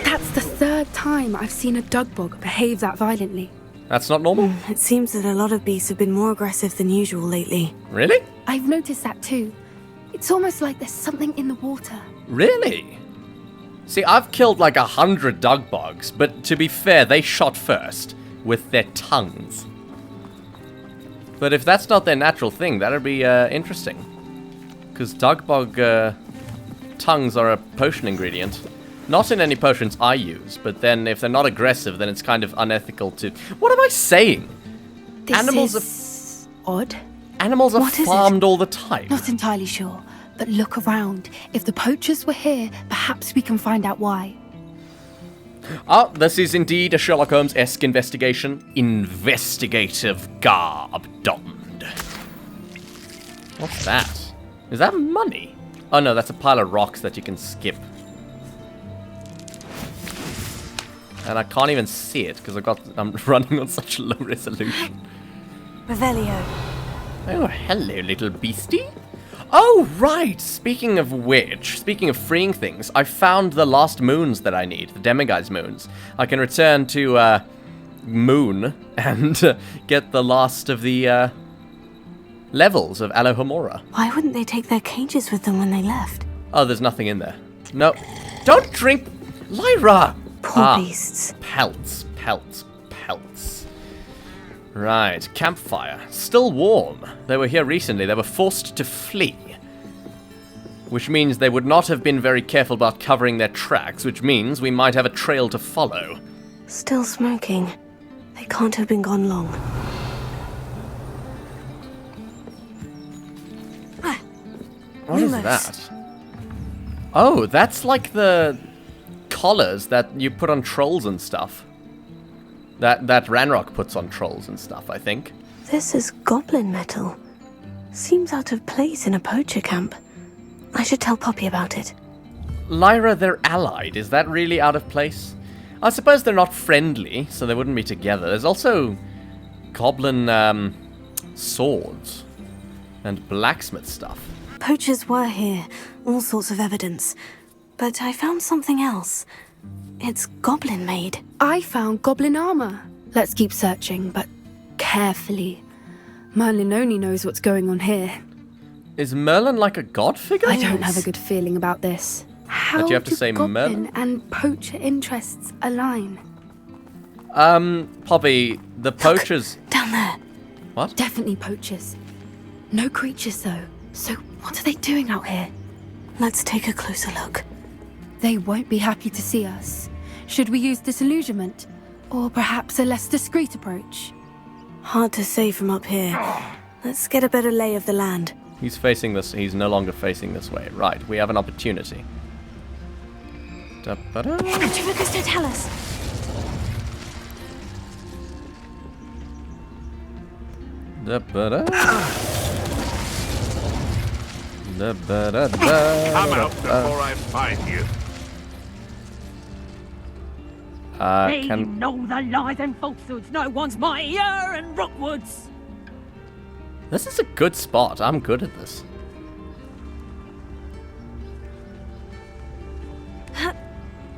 Speaker 11: That's the third time I've seen a dug bog behave that violently.
Speaker 1: That's not normal?
Speaker 2: It seems that a lot of beasts have been more aggressive than usual lately.
Speaker 1: Really?
Speaker 11: I've noticed that too. It's almost like there's something in the water.
Speaker 1: Really? See, I've killed like 100 dug bogs, but to be fair, they shot first with their tongues. But if that's not their natural thing, that'd be interesting. Because dug bog tongues are a potion ingredient. Not in any potions I use, but then if they're not aggressive, then it's kind of unethical to... What am I saying?
Speaker 11: This is odd.
Speaker 1: Animals are
Speaker 11: What is
Speaker 1: farmed all the time.
Speaker 11: Not entirely sure, but look around. If the poachers were here, perhaps we can find out why.
Speaker 1: Ah, this is indeed a Sherlock Holmes-esque investigation. Investigative garb donned. What's that? Is that money? Oh no, that's a pile of rocks that you can skip. And I can't even see it because I'm running on such low resolution.
Speaker 2: Revelio.
Speaker 1: Oh, hello, little beastie. Oh, right! Speaking of which, speaking of freeing things, I found the last moons that I need, the Demiguise moons. I can return to, Moon and get the last of the, levels of Alohomora.
Speaker 2: Why wouldn't they take their cages with them when they left?
Speaker 1: Oh, there's nothing in there. No. Don't drink... Lyra!
Speaker 2: Poor beasts.
Speaker 1: Pelts, pelts, pelts. Right, campfire. Still warm. They were here recently. They were forced to flee. Which means they would not have been very careful about covering their tracks, which means we might have a trail to follow.
Speaker 2: Still smoking. They can't have been gone long.
Speaker 1: What is that? Oh, that's like the collars that you put on trolls and stuff. That Ranrock puts on trolls and stuff, I think.
Speaker 2: This is goblin metal. Seems out of place in a poacher camp. I should tell Poppy about it.
Speaker 1: Lyra, they're allied. Is that really out of place? I suppose they're not friendly, so they wouldn't be together. There's also goblin swords and blacksmith stuff.
Speaker 2: Poachers were here. All sorts of evidence. But I found something else. It's goblin made.
Speaker 11: I found goblin armor. Let's keep searching, but carefully. Merlin only knows what's going on here.
Speaker 1: Is Merlin like a god figure?
Speaker 11: I don't have a good feeling about this. How
Speaker 1: Did you have to
Speaker 11: do
Speaker 1: say
Speaker 11: goblin
Speaker 1: Merlin?
Speaker 11: and poacher interests align?
Speaker 1: Poppy, the poachers...
Speaker 2: Down there.
Speaker 1: What?
Speaker 11: Definitely poachers. No creatures, though. So what are they doing out here?
Speaker 2: Let's take a closer look.
Speaker 11: They won't be happy to see us. Should we use disillusionment? Or perhaps a less discreet approach?
Speaker 2: Hard to say from up here. Let's get a better lay of the land.
Speaker 1: He's facing this. He's no longer facing this way. Right, we have an opportunity. Da-ba-da.
Speaker 2: Focus to tell us.
Speaker 1: Da-ba-da.
Speaker 6: Come out before I find you.
Speaker 10: They know the lies and falsehoods no one's mightier in Rockwoods.
Speaker 1: This is a good spot. I'm good at this.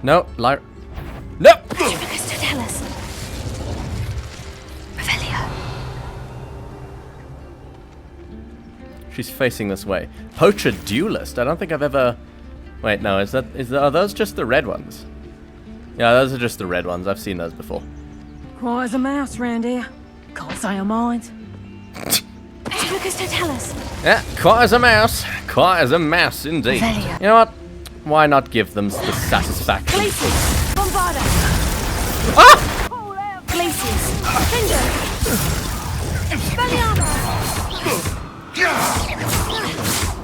Speaker 1: No, Lyra. No!
Speaker 2: Focus to tell us. Revelio.
Speaker 1: She's facing this way. Poacher duelist. I don't think I've ever... Wait, no. Are those just the red ones? Yeah, those are just the red ones. I've seen those before.
Speaker 10: Quiet as a mouse round here. Can't say a mind.
Speaker 2: Focus to tell us.
Speaker 1: Yeah, quiet as a mouse. Quiet as a mouse, indeed.
Speaker 2: Revelio.
Speaker 1: You know what? Why not give them the satisfaction?
Speaker 2: Glaciers. Bombarda.
Speaker 1: Ah!
Speaker 2: Glaciers. Finger.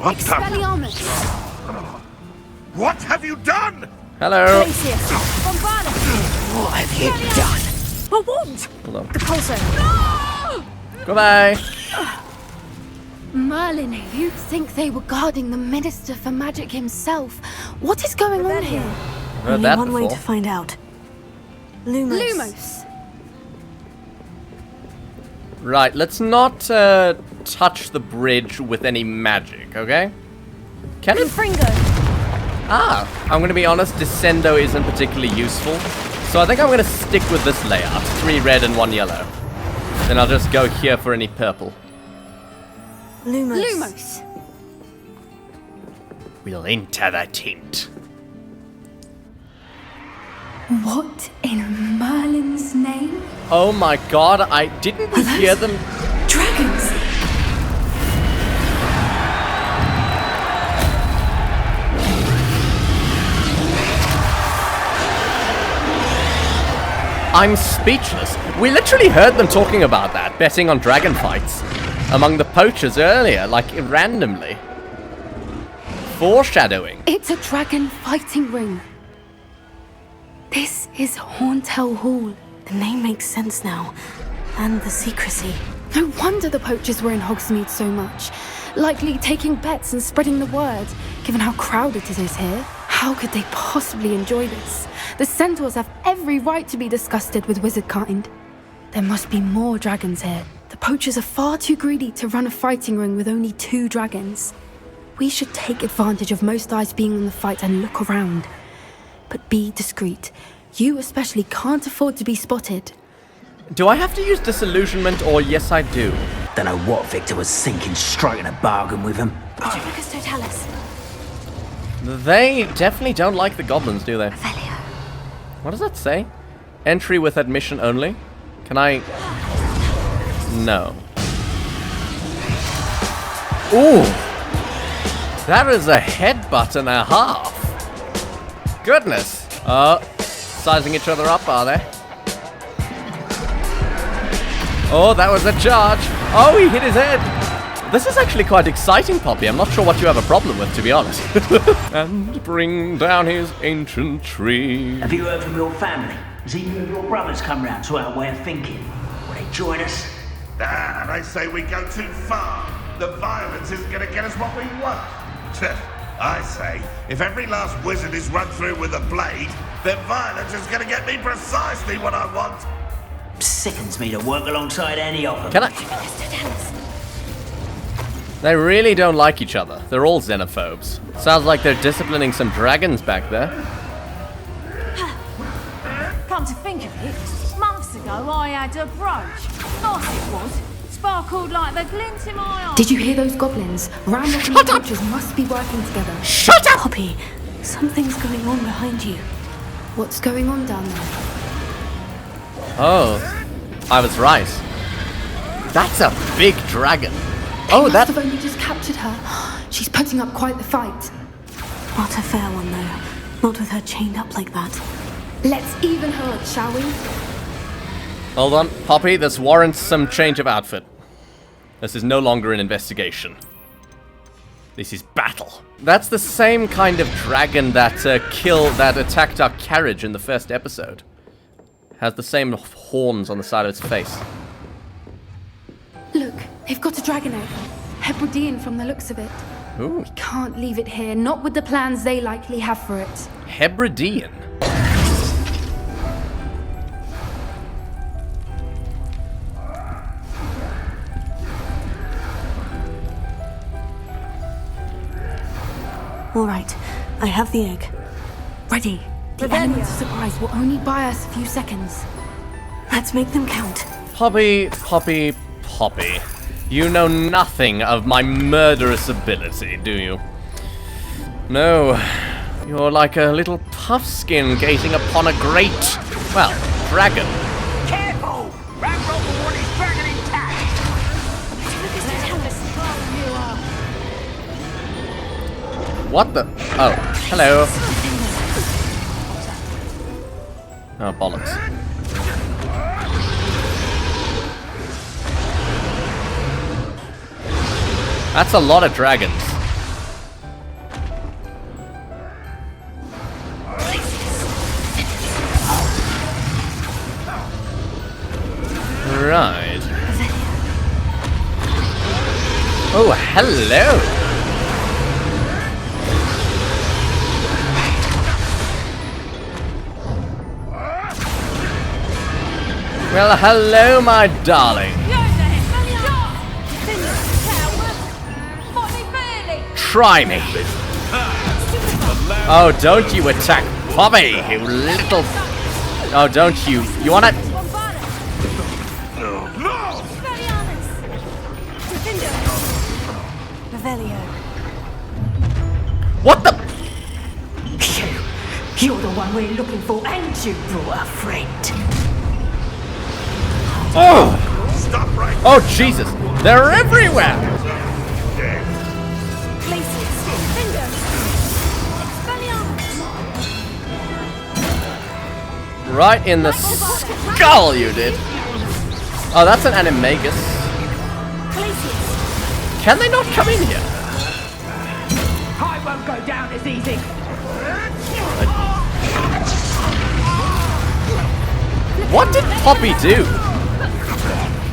Speaker 6: What the?
Speaker 11: Expelliarmus!
Speaker 6: What have you done?
Speaker 1: Hello.
Speaker 2: Glaciers. Bombarda.
Speaker 7: What have you done?
Speaker 2: A wand.
Speaker 1: Hold on.
Speaker 2: The pulsar.
Speaker 1: Goodbye.
Speaker 11: Merlin, you'd think they were guarding the Minister for Magic himself. What is going on here?
Speaker 1: Heard
Speaker 2: Only
Speaker 1: that
Speaker 2: one way
Speaker 1: before.
Speaker 2: to find out. Lumos.
Speaker 11: Lumos!
Speaker 1: Right, let's not touch the bridge with any magic, okay? Can it?
Speaker 2: Fringo.
Speaker 1: Ah, I'm gonna be honest, Descendo isn't particularly useful. So I think I'm gonna stick with this layout. 3 red and 1 yellow. Then I'll just go here for any purple.
Speaker 2: Lumos.
Speaker 11: Lumos!
Speaker 8: We'll enter the tent.
Speaker 11: What in Merlin's name?
Speaker 1: Oh my god, I didn't we hear them?
Speaker 11: Dragons!
Speaker 1: I'm speechless. We literally heard them talking about that, betting on dragon fights among the poachers earlier, like randomly. Foreshadowing.
Speaker 11: It's a dragon fighting ring. This is Hauntel Hall.
Speaker 2: The name makes sense now. And the secrecy.
Speaker 11: No wonder the poachers were in Hogsmeade so much. Likely taking bets and spreading the word, given how crowded it is here. How could they possibly enjoy this? The centaurs have every right to be disgusted with wizard kind. There must be more dragons here. The poachers are far too greedy to run a fighting ring with only 2 dragons. We should take advantage of most eyes being on the fight and look around. But be discreet. You especially can't afford to be spotted.
Speaker 1: Do I have to use disillusionment or yes I do?
Speaker 7: Don't know what Victor was thinking, striking a bargain with him.
Speaker 2: Focus to tell us.
Speaker 1: They definitely don't like the goblins, do they?
Speaker 2: Revelio.
Speaker 1: What does that say? Entry with admission only? Can I... No. Ooh! That is a headbutt and a half. Goodness. Sizing each other up, are they? Oh, that was a charge. Oh, he hit his head. This is actually quite exciting, Poppy. I'm not sure what you have a problem with, to be honest. And bring down his ancient tree.
Speaker 7: Have you heard from your family? Has either of your brothers come round to our way of thinking? Will they join us?
Speaker 6: Ah, they say we go too far. The violence isn't going to get us what we want. I say, if every last wizard is run through with a blade, then violence is going to get me precisely what I want.
Speaker 7: Sickens me to work alongside any of them.
Speaker 1: Can I... They really don't like each other. They're all xenophobes. Sounds like they're disciplining some dragons back there.
Speaker 10: Come to think of it, months ago I had a brooch. Nice it was. Sparkled like the glint in my eye.
Speaker 11: Did you hear those goblins? Randolph and the poachers must be working together.
Speaker 1: Shut up!
Speaker 2: Poppy, Something's going on behind you.
Speaker 11: What's going on down there?
Speaker 1: Oh, I was right. That's a big dragon.
Speaker 11: They must have only just captured her. She's putting up quite the fight.
Speaker 2: Not a fair one, though. Not with her chained up like that.
Speaker 11: Let's even her up, shall we?
Speaker 1: Hold on, Poppy, this warrants some change of outfit. This is no longer an investigation. This is battle. That's the same kind of dragon that that attacked our carriage in the first episode. Has the same horns on the side of its face.
Speaker 11: Look, they've got a dragon egg. Hebridean from the looks of it.
Speaker 1: Ooh.
Speaker 11: We can't leave it here, not with the plans they likely have for it.
Speaker 1: Hebridean?
Speaker 2: All right, I have the egg. Ready.
Speaker 11: The elements of surprise will only buy us a few seconds.
Speaker 2: Let's make them count.
Speaker 1: Poppy, Poppy, Poppy. You know nothing of my murderous ability, do you? No. You're like a little puffskin gazing upon a great, well, dragon.
Speaker 7: Careful! Ragnarok will want his dragon intact!
Speaker 1: What the? Oh, hello. Oh, bollocks. That's a lot of dragons. Right. Oh, hello. Well, hello, my darling. Try me. Oh, don't you attack Poppy, you little... Oh, don't you... You wanna... What the...
Speaker 10: You're the one we're looking for, and you brought a friend.
Speaker 1: Oh!
Speaker 6: Stop right.
Speaker 1: Oh, Jesus. They're everywhere. Right in the skull, you did. Oh, that's an animagus. Can they not come in here?
Speaker 10: I won't go down as easy.
Speaker 1: What did Poppy do?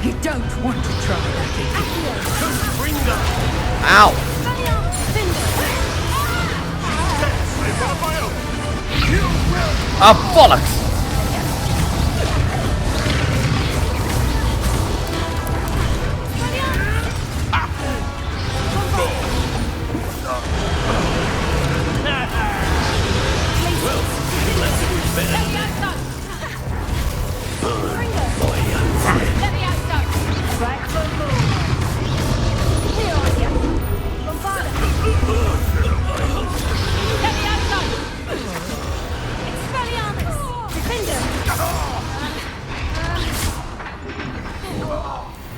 Speaker 10: You don't want to try that.
Speaker 1: Ow. Ah, bollocks.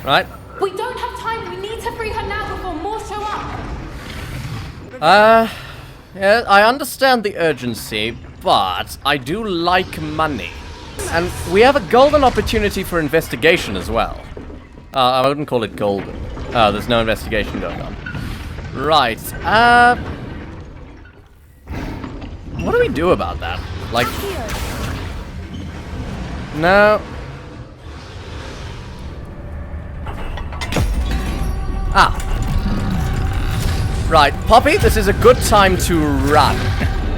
Speaker 1: Right.
Speaker 11: We don't have time. We need to free her now before more show up.
Speaker 1: Yeah, I understand the urgency, but I do like money. And we have a golden opportunity for investigation as well. I wouldn't call it golden. Oh, there's no investigation going on. Right, what do we do about that? Like... No. Ah. Right, Poppy, this is a good time to run.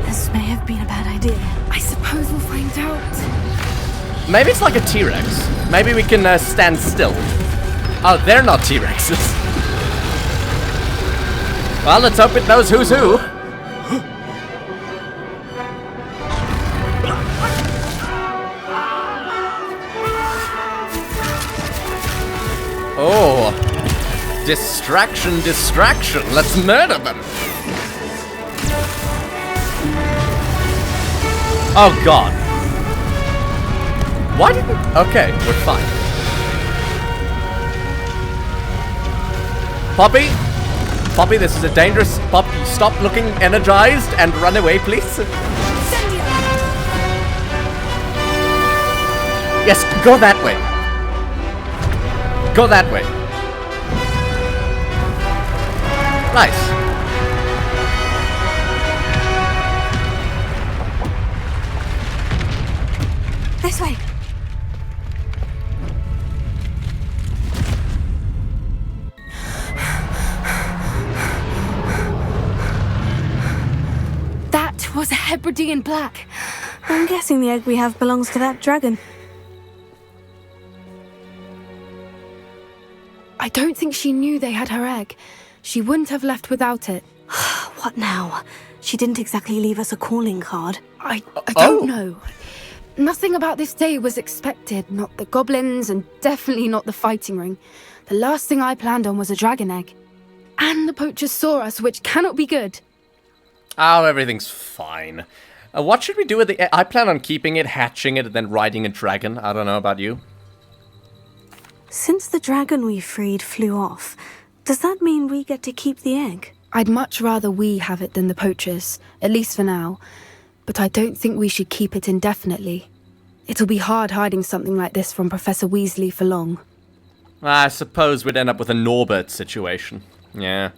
Speaker 2: This may have been a bad idea.
Speaker 11: I suppose we'll find out.
Speaker 1: Maybe it's like a T-Rex. Maybe we can stand still. Oh, they're not T-Rexes. Well, let's hope it knows who's who. Oh. Distraction, distraction. Let's murder them. Oh god. Why didn't... Okay, we're fine. Poppy? Poppy, this is a dangerous... Poppy, stop looking energized and run away, please. Yes, go that way. Go that way. Nice.
Speaker 2: This way.
Speaker 11: That was a Hebridean black.
Speaker 2: I'm guessing the egg we have belongs to that dragon.
Speaker 11: I don't think she knew they had her egg. She wouldn't have left without it.
Speaker 2: What now? She didn't exactly leave us a calling card.
Speaker 11: I don't know. Nothing about this day was expected. Not the goblins, and definitely not the fighting ring. The last thing I planned on was a dragon egg. And the poachers saw us, which cannot be good.
Speaker 1: Oh, everything's fine. What should we do with the egg? I plan on keeping it, hatching it, and then riding a dragon. I don't know about you.
Speaker 2: Since the dragon we freed flew off, does that mean we get to keep the egg?
Speaker 11: I'd much rather we have it than the poachers, at least for now. But I don't think we should keep it indefinitely. It'll be hard hiding something like this from Professor Weasley for long.
Speaker 1: I suppose we'd end up with a Norbert situation. Yeah.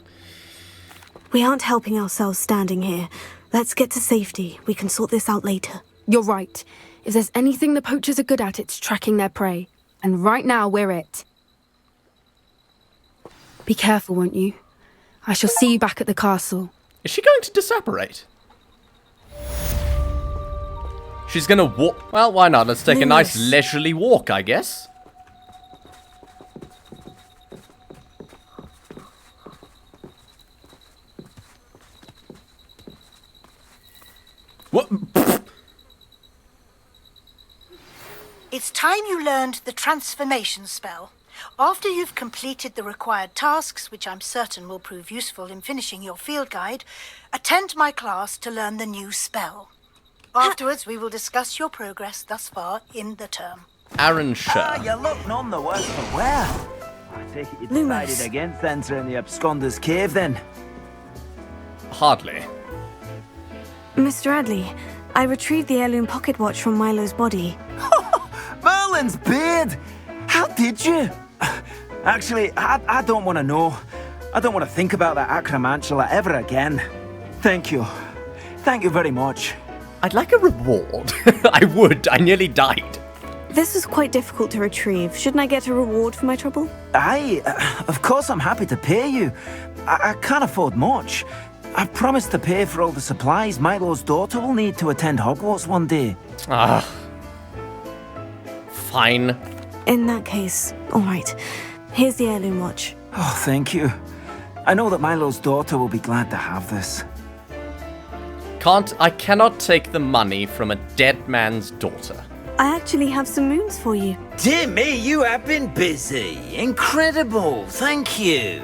Speaker 2: We aren't helping ourselves standing here. Let's get to safety. We can sort this out later.
Speaker 11: You're right. If there's anything the poachers are good at, it's tracking their prey. And right now, we're it. Be careful, won't you? I shall see you back at the castle.
Speaker 1: Is she going to disapparate? She's gonna walk. Well, why not? Let's take a nice leisurely walk, I guess. What?
Speaker 13: It's time you learned the transformation spell. After you've completed the required tasks, which I'm certain will prove useful in finishing your field guide, attend my class to learn the new spell. Afterwards, we will discuss your progress thus far in the term.
Speaker 1: Aaron Shah.
Speaker 14: You look none the worse for wear. I take it you decided against entering the Absconder's cave, then?
Speaker 1: Hardly.
Speaker 2: Mr. Adley, I retrieved the heirloom pocket watch from Milo's body.
Speaker 14: Merlin's beard! How did you? Actually, I don't want to know. I don't want to think about that Acromantula ever again. Thank you. Thank you very much.
Speaker 1: I'd like a reward. I would. I nearly died.
Speaker 2: This was quite difficult to retrieve. Shouldn't I get a reward for my trouble?
Speaker 14: Of course I'm happy to pay you. I can't afford much. I've promised to pay for all the supplies Milo's daughter will need to attend Hogwarts one day.
Speaker 1: Ah. Fine.
Speaker 2: In that case, all right. Here's the heirloom watch.
Speaker 14: Oh, thank you. I know that Milo's daughter will be glad to have this.
Speaker 1: I cannot take the money from a dead man's daughter.
Speaker 2: I actually have some moons for you.
Speaker 7: Dear me, you have been busy. Incredible, thank you.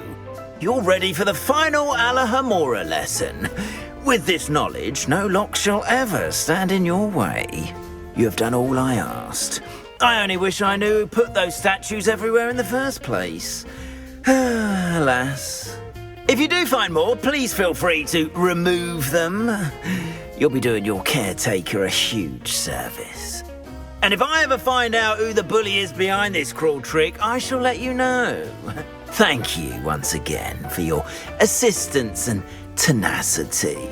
Speaker 7: You're ready for the final Alahamora lesson. With this knowledge, no lock shall ever stand in your way. You have done all I asked. I only wish I knew who put those statues everywhere in the first place. Alas. If you do find more, please feel free to remove them. You'll be doing your caretaker a huge service. And if I ever find out who the bully is behind this cruel trick, I shall let you know. Thank you once again for your assistance and tenacity.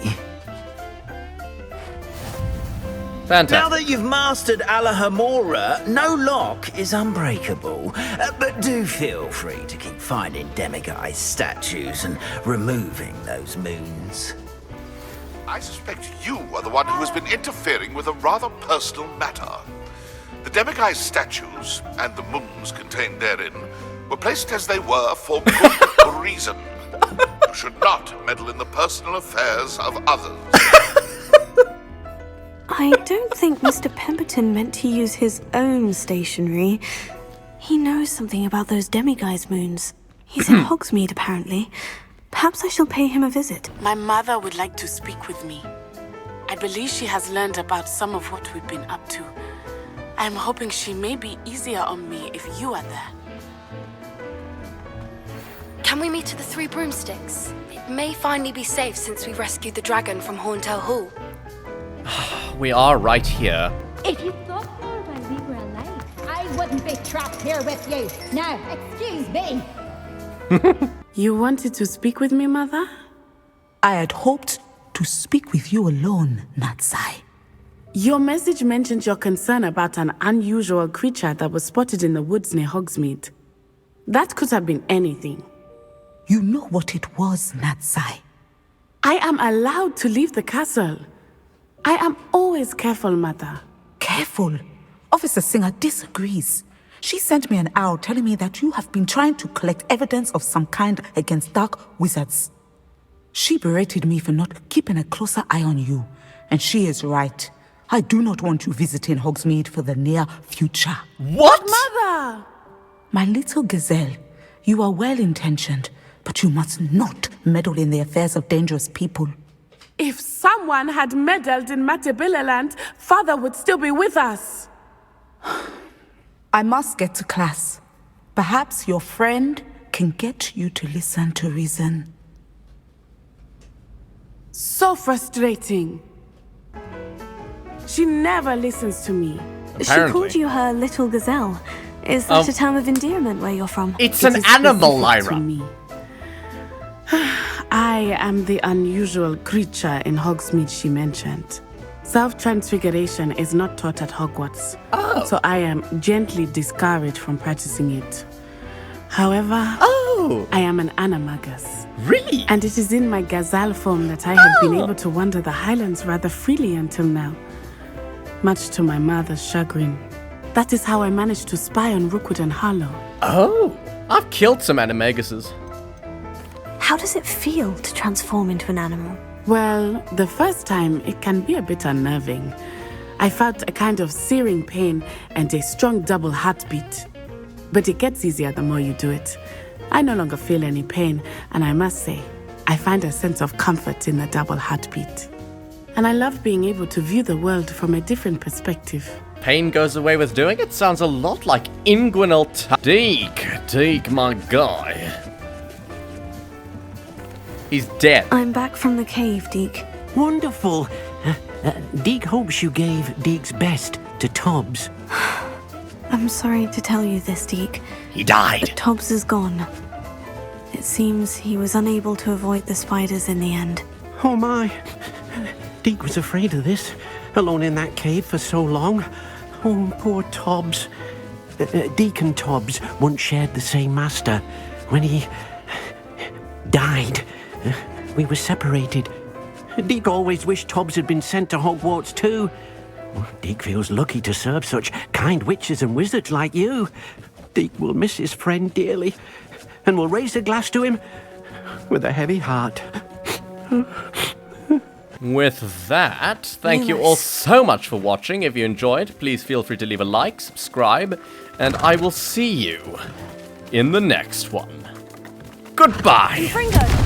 Speaker 1: Fantastic.
Speaker 7: Now that you've mastered Alahamora, no lock is unbreakable. But do feel free to keep finding demiguise statues and removing those moons.
Speaker 6: I suspect you are the one who has been interfering with a rather personal matter. The demiguise statues and the moons contained therein were placed as they were for good reason. You should not meddle in the personal affairs of others.
Speaker 2: I don't think Mr. Pemberton meant to use his own stationery. He knows something about those demiguise moons. He's in Hogsmeade, apparently. Perhaps I shall pay him a visit.
Speaker 15: My mother would like to speak with me. I believe she has learned about some of what we've been up to. I am hoping she may be easier on me if you are there.
Speaker 11: Can we meet at the Three Broomsticks? It may finally be safe since we rescued the dragon from Horntail Hall.
Speaker 1: We are right here.
Speaker 16: If you thought more when we were alive, I wouldn't be trapped here with you. Now, excuse me.
Speaker 15: You wanted to speak with me, Mother?
Speaker 9: I had hoped to speak with you alone, Natsai.
Speaker 15: Your message mentioned your concern about an unusual creature that was spotted in the woods near Hogsmeade. That could have been anything.
Speaker 9: You know what it was, Natsai.
Speaker 15: I am allowed to leave the castle. I am always careful, Mother.
Speaker 9: Careful? Officer Singer disagrees. She sent me an owl telling me that you have been trying to collect evidence of some kind against dark wizards. She berated me for not keeping a closer eye on you, and she is right. I do not want you visiting Hogsmeade for the near future.
Speaker 1: What?
Speaker 15: Mother!
Speaker 9: My little gazelle, you are well-intentioned, but you must not meddle in the affairs of dangerous people.
Speaker 15: If someone had meddled in Matabeleland, Father would still be with us.
Speaker 9: I must get to class. Perhaps your friend can get you to listen to reason.
Speaker 15: So frustrating. She never listens to me.
Speaker 2: She called you her little gazelle. Is that a term of endearment where you're from?
Speaker 1: It's an animal, Lyra.
Speaker 15: I am the unusual creature in Hogsmeade she mentioned. Self-transfiguration is not taught at Hogwarts, so I am gently discouraged from practicing it. However, I am an animagus.
Speaker 1: Really?
Speaker 15: And it is in my gazelle form that I have been able to wander the Highlands rather freely until now. Much to my mother's chagrin. That is how I managed to spy on Rookwood and Harlow.
Speaker 1: Oh, I've killed some animaguses.
Speaker 2: How does it feel to transform into an animal?
Speaker 15: Well, the first time it can be a bit unnerving. I felt a kind of searing pain and a strong double heartbeat. But it gets easier the more you do it. I no longer feel any pain, and I must say, I find a sense of comfort in the double heartbeat. And I love being able to view the world from a different perspective.
Speaker 1: Pain goes away with doing it? Sounds a lot like inguinal Deke, my guy. He's dead.
Speaker 2: I'm back from the cave, Deke.
Speaker 17: Wonderful. Deke hopes you gave Deke's best to Tobbs.
Speaker 2: I'm sorry to tell you this, Deke.
Speaker 8: He died.
Speaker 2: But Tobbs is gone. It seems he was unable to avoid the spiders in the end.
Speaker 17: Oh my. Deke was afraid of this, alone in that cave for so long. Oh, poor Tobbs. Deke and Tobbs once shared the same master. When he died, we were separated. Deke always wished Tobbs had been sent to Hogwarts too. Deke feels lucky to serve such kind witches and wizards like you. Deke will miss his friend dearly, and will raise a glass to him with a heavy heart.
Speaker 1: With that, thank you all so much for watching. If you enjoyed, please feel free to leave a like, subscribe, and I will see you in the next one. Goodbye!
Speaker 2: Fringo!